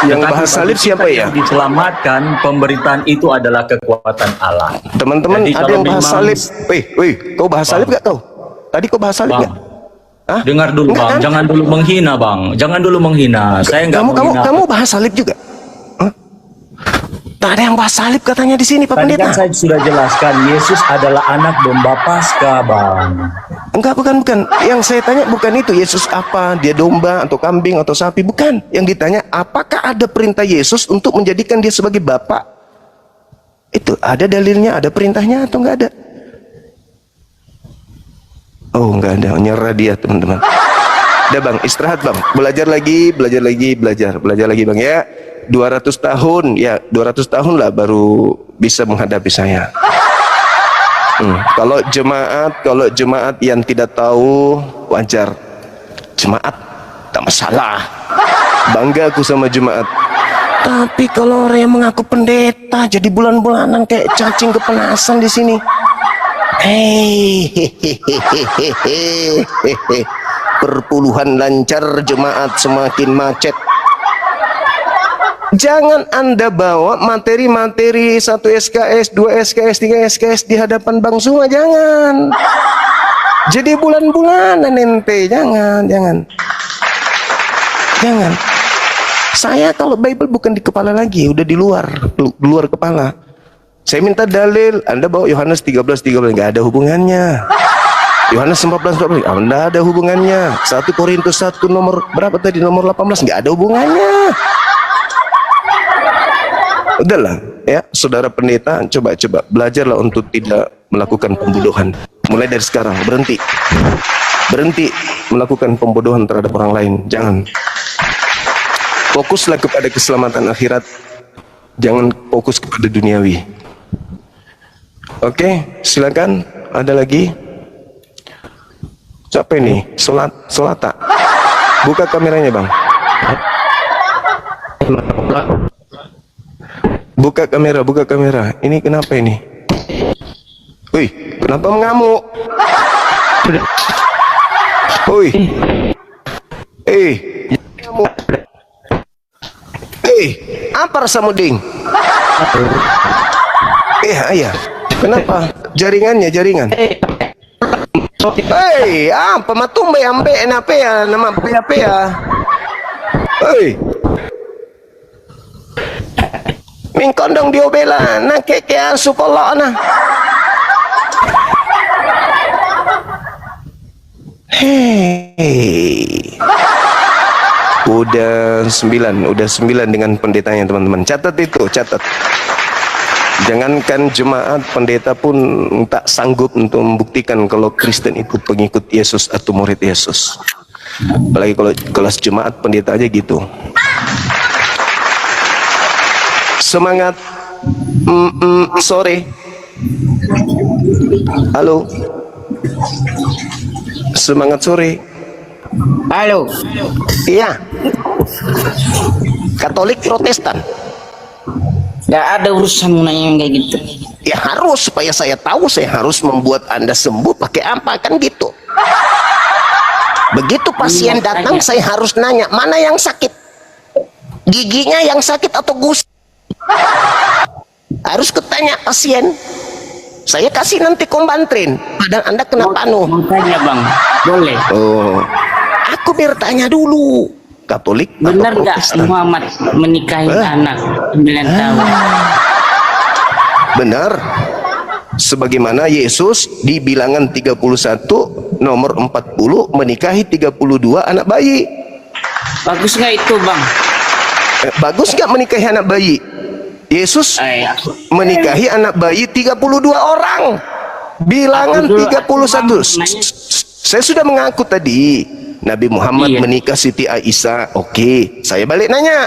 Yang bahas salib siapa ya? Yang diselamatkan, pemberitaan itu adalah kekuatan Allah. Teman-teman, Jadi ada yang bahas salib. Kau bahas salib gak kau? Tadi kau bahas salib gak? Dengar dulu Enggak, Bang, kan? jangan dulu menghina Bang, jangan dulu menghina. Saya enggak menghina. Kamu bahas salib juga? Tak ada yang bahas salib katanya di sini Pak Tadi Pendeta. kan saya sudah jelaskan, Yesus adalah anak domba Paskah, Bang. Enggak, bukan. Yang saya tanya bukan itu, Yesus apa? Dia domba atau kambing atau sapi? Bukan. Yang ditanya, apakah ada perintah Yesus untuk menjadikan dia sebagai Bapa? Itu ada dalilnya, ada perintahnya atau enggak ada? Oh, enggak ada. Nyerah dia, teman-teman. Udah Bang, istirahat Bang. Belajar lagi Bang ya. 200 tahun, ya 200 tahun lah baru bisa menghadapi saya. Kalau jemaat yang tidak tahu, wajar. Jemaat tak masalah, bangga aku sama jemaat. Tapi kalau orang yang mengaku pendeta jadi bulan-bulanan kayak cacing kepenasan di sini. Perpuluhan lancar, jemaat semakin macet. Jangan Anda bawa materi-materi 1 SKS, 2 SKS, 3 SKS di hadapan Bang Suma, jangan. Jadi bulan-bulanan ente, jangan. Saya kalau Bible bukan di kepala lagi, udah di luar kepala. Saya minta dalil, Anda bawa Yohanes 13, nggak ada hubungannya. Yohanes 14, nggak ada hubungannya. 1 Korintus 1 nomor berapa tadi? Nomor 18, nggak ada hubungannya. Udahlah ya, saudara pendeta, coba belajarlah untuk tidak melakukan pembodohan. Mulai dari sekarang, berhenti melakukan pembodohan terhadap orang lain. Jangan. Fokuslah kepada keselamatan akhirat. Jangan fokus kepada duniawi. Oke, silakan. Ada lagi? Siapa ini? Solata. Buka kameranya, Bang. Buka kamera. Ini kenapa ini? Wih, kenapa mengamuk? Wih. Ngamuk. Apa rasa muding? Ayah. Kenapa? Jaringan. Apa matumbe ambe enape ya nama apa ya? Mingkondong diobela na keke supolo na. Udah 9 dengan pendetanya, teman-teman. Catat itu. Jangankan jemaat, pendeta pun tak sanggup untuk membuktikan kalau Kristen itu pengikut Yesus atau murid Yesus. Apalagi kalau kelas jemaat, pendeta aja gitu. Semangat sore. Halo. Semangat sore. Halo. Iya. Katolik Protestan. Gak ada urusan nanya yang kayak gitu. Ya harus, supaya saya tahu saya harus membuat Anda sembuh pakai apa, kan gitu. Begitu pasien datang saya harus nanya, mana yang sakit? Giginya yang sakit atau gusi? Harus ketanya pasien. Saya kasih nanti kombantrin. Padahal Anda kenapa Mau tanya, Bang? Boleh. Oh, aku bertanya dulu. Katolik Benar nggak Muhammad menikahi anak 9 tahun? Benar. Sebagaimana Yesus di Bilangan 31 nomor 40 menikahi 32 anak bayi. Bagus nggak itu, Bang? Bagus nggak menikahi anak bayi? Yesus menikahi anak bayi 32 orang. Bilangan 31. Saya sudah mengaku tadi. Nabi Muhammad menikah Siti Aisyah. Oke, saya balik nanya.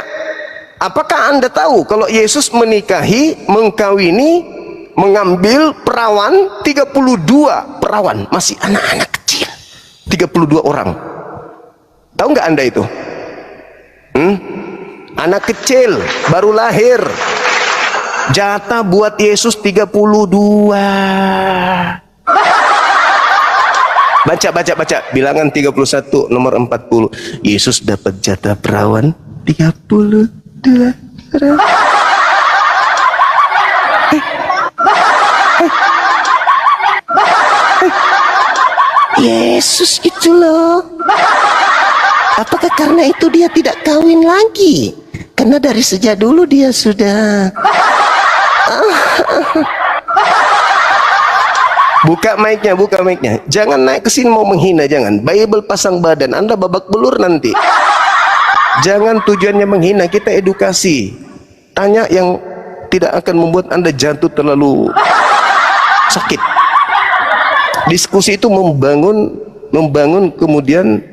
Apakah Anda tahu kalau Yesus mengkawini, mengambil perawan 32 perawan, masih anak-anak kecil. 32 orang. Tahu nggak Anda itu? Anak kecil, baru lahir. Jatah buat Yesus 32. Baca. Bilangan 31 nomor 40. Yesus dapat jatah perawan 32. Yesus itu loh. Apakah karena itu dia tidak kawin lagi? Karena dari sejak dulu dia sudah. Buka mic-nya. Jangan naik ke sini mau menghina, jangan. Bible pasang badan, Anda babak belur nanti. Jangan tujuannya menghina, kita edukasi. Tanya yang tidak akan membuat Anda jatuh terlalu sakit. Diskusi itu membangun kemudian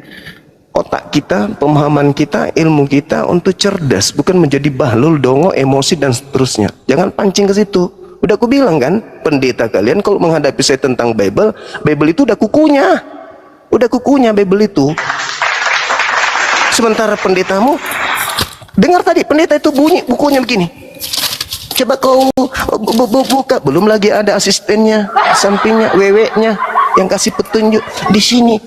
otak kita, pemahaman kita, ilmu kita untuk cerdas, bukan menjadi bahlul, dongo, emosi dan seterusnya. Jangan pancing ke situ. Udah aku bilang kan, pendeta kalian kalau menghadapi saya tentang Bible itu udah kukunya Bible itu. Sementara pendetamu, dengar tadi pendeta itu bunyi bukunya begini. Coba kau buka, belum lagi ada asistennya, sampingnya, weweknya yang kasih petunjuk. Di sini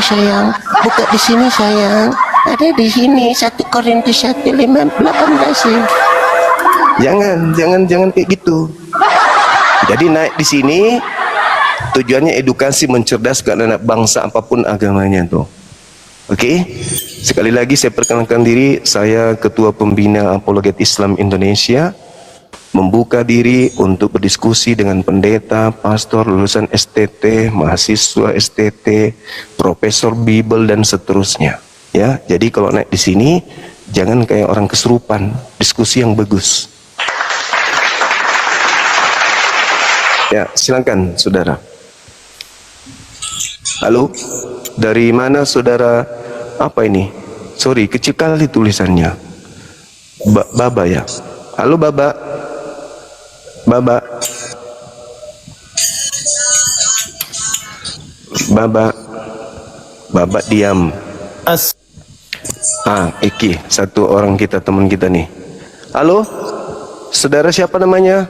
sayang, buka di sini sayang. Ada di sini 1 Korintus 1:18. Jangan kayak gitu. Jadi naik di sini tujuannya edukasi, mencerdaskan anak bangsa apapun agamanya tuh. Oke? Sekali lagi saya perkenalkan diri, saya Ketua Pembina Apologet Islam Indonesia, membuka diri untuk berdiskusi dengan pendeta, pastor, lulusan STT, mahasiswa STT, profesor Bible dan seterusnya. Ya, jadi kalau naik di sini jangan kayak orang kesurupan, diskusi yang bagus. Ya, silakan saudara. Halo, dari mana saudara? Apa ini? Sorry, kecil kali tulisannya. Baba ya. Halo Baba. Baba. Baba. Baba diam. Iki satu orang kita, teman kita nih. Halo, saudara siapa namanya?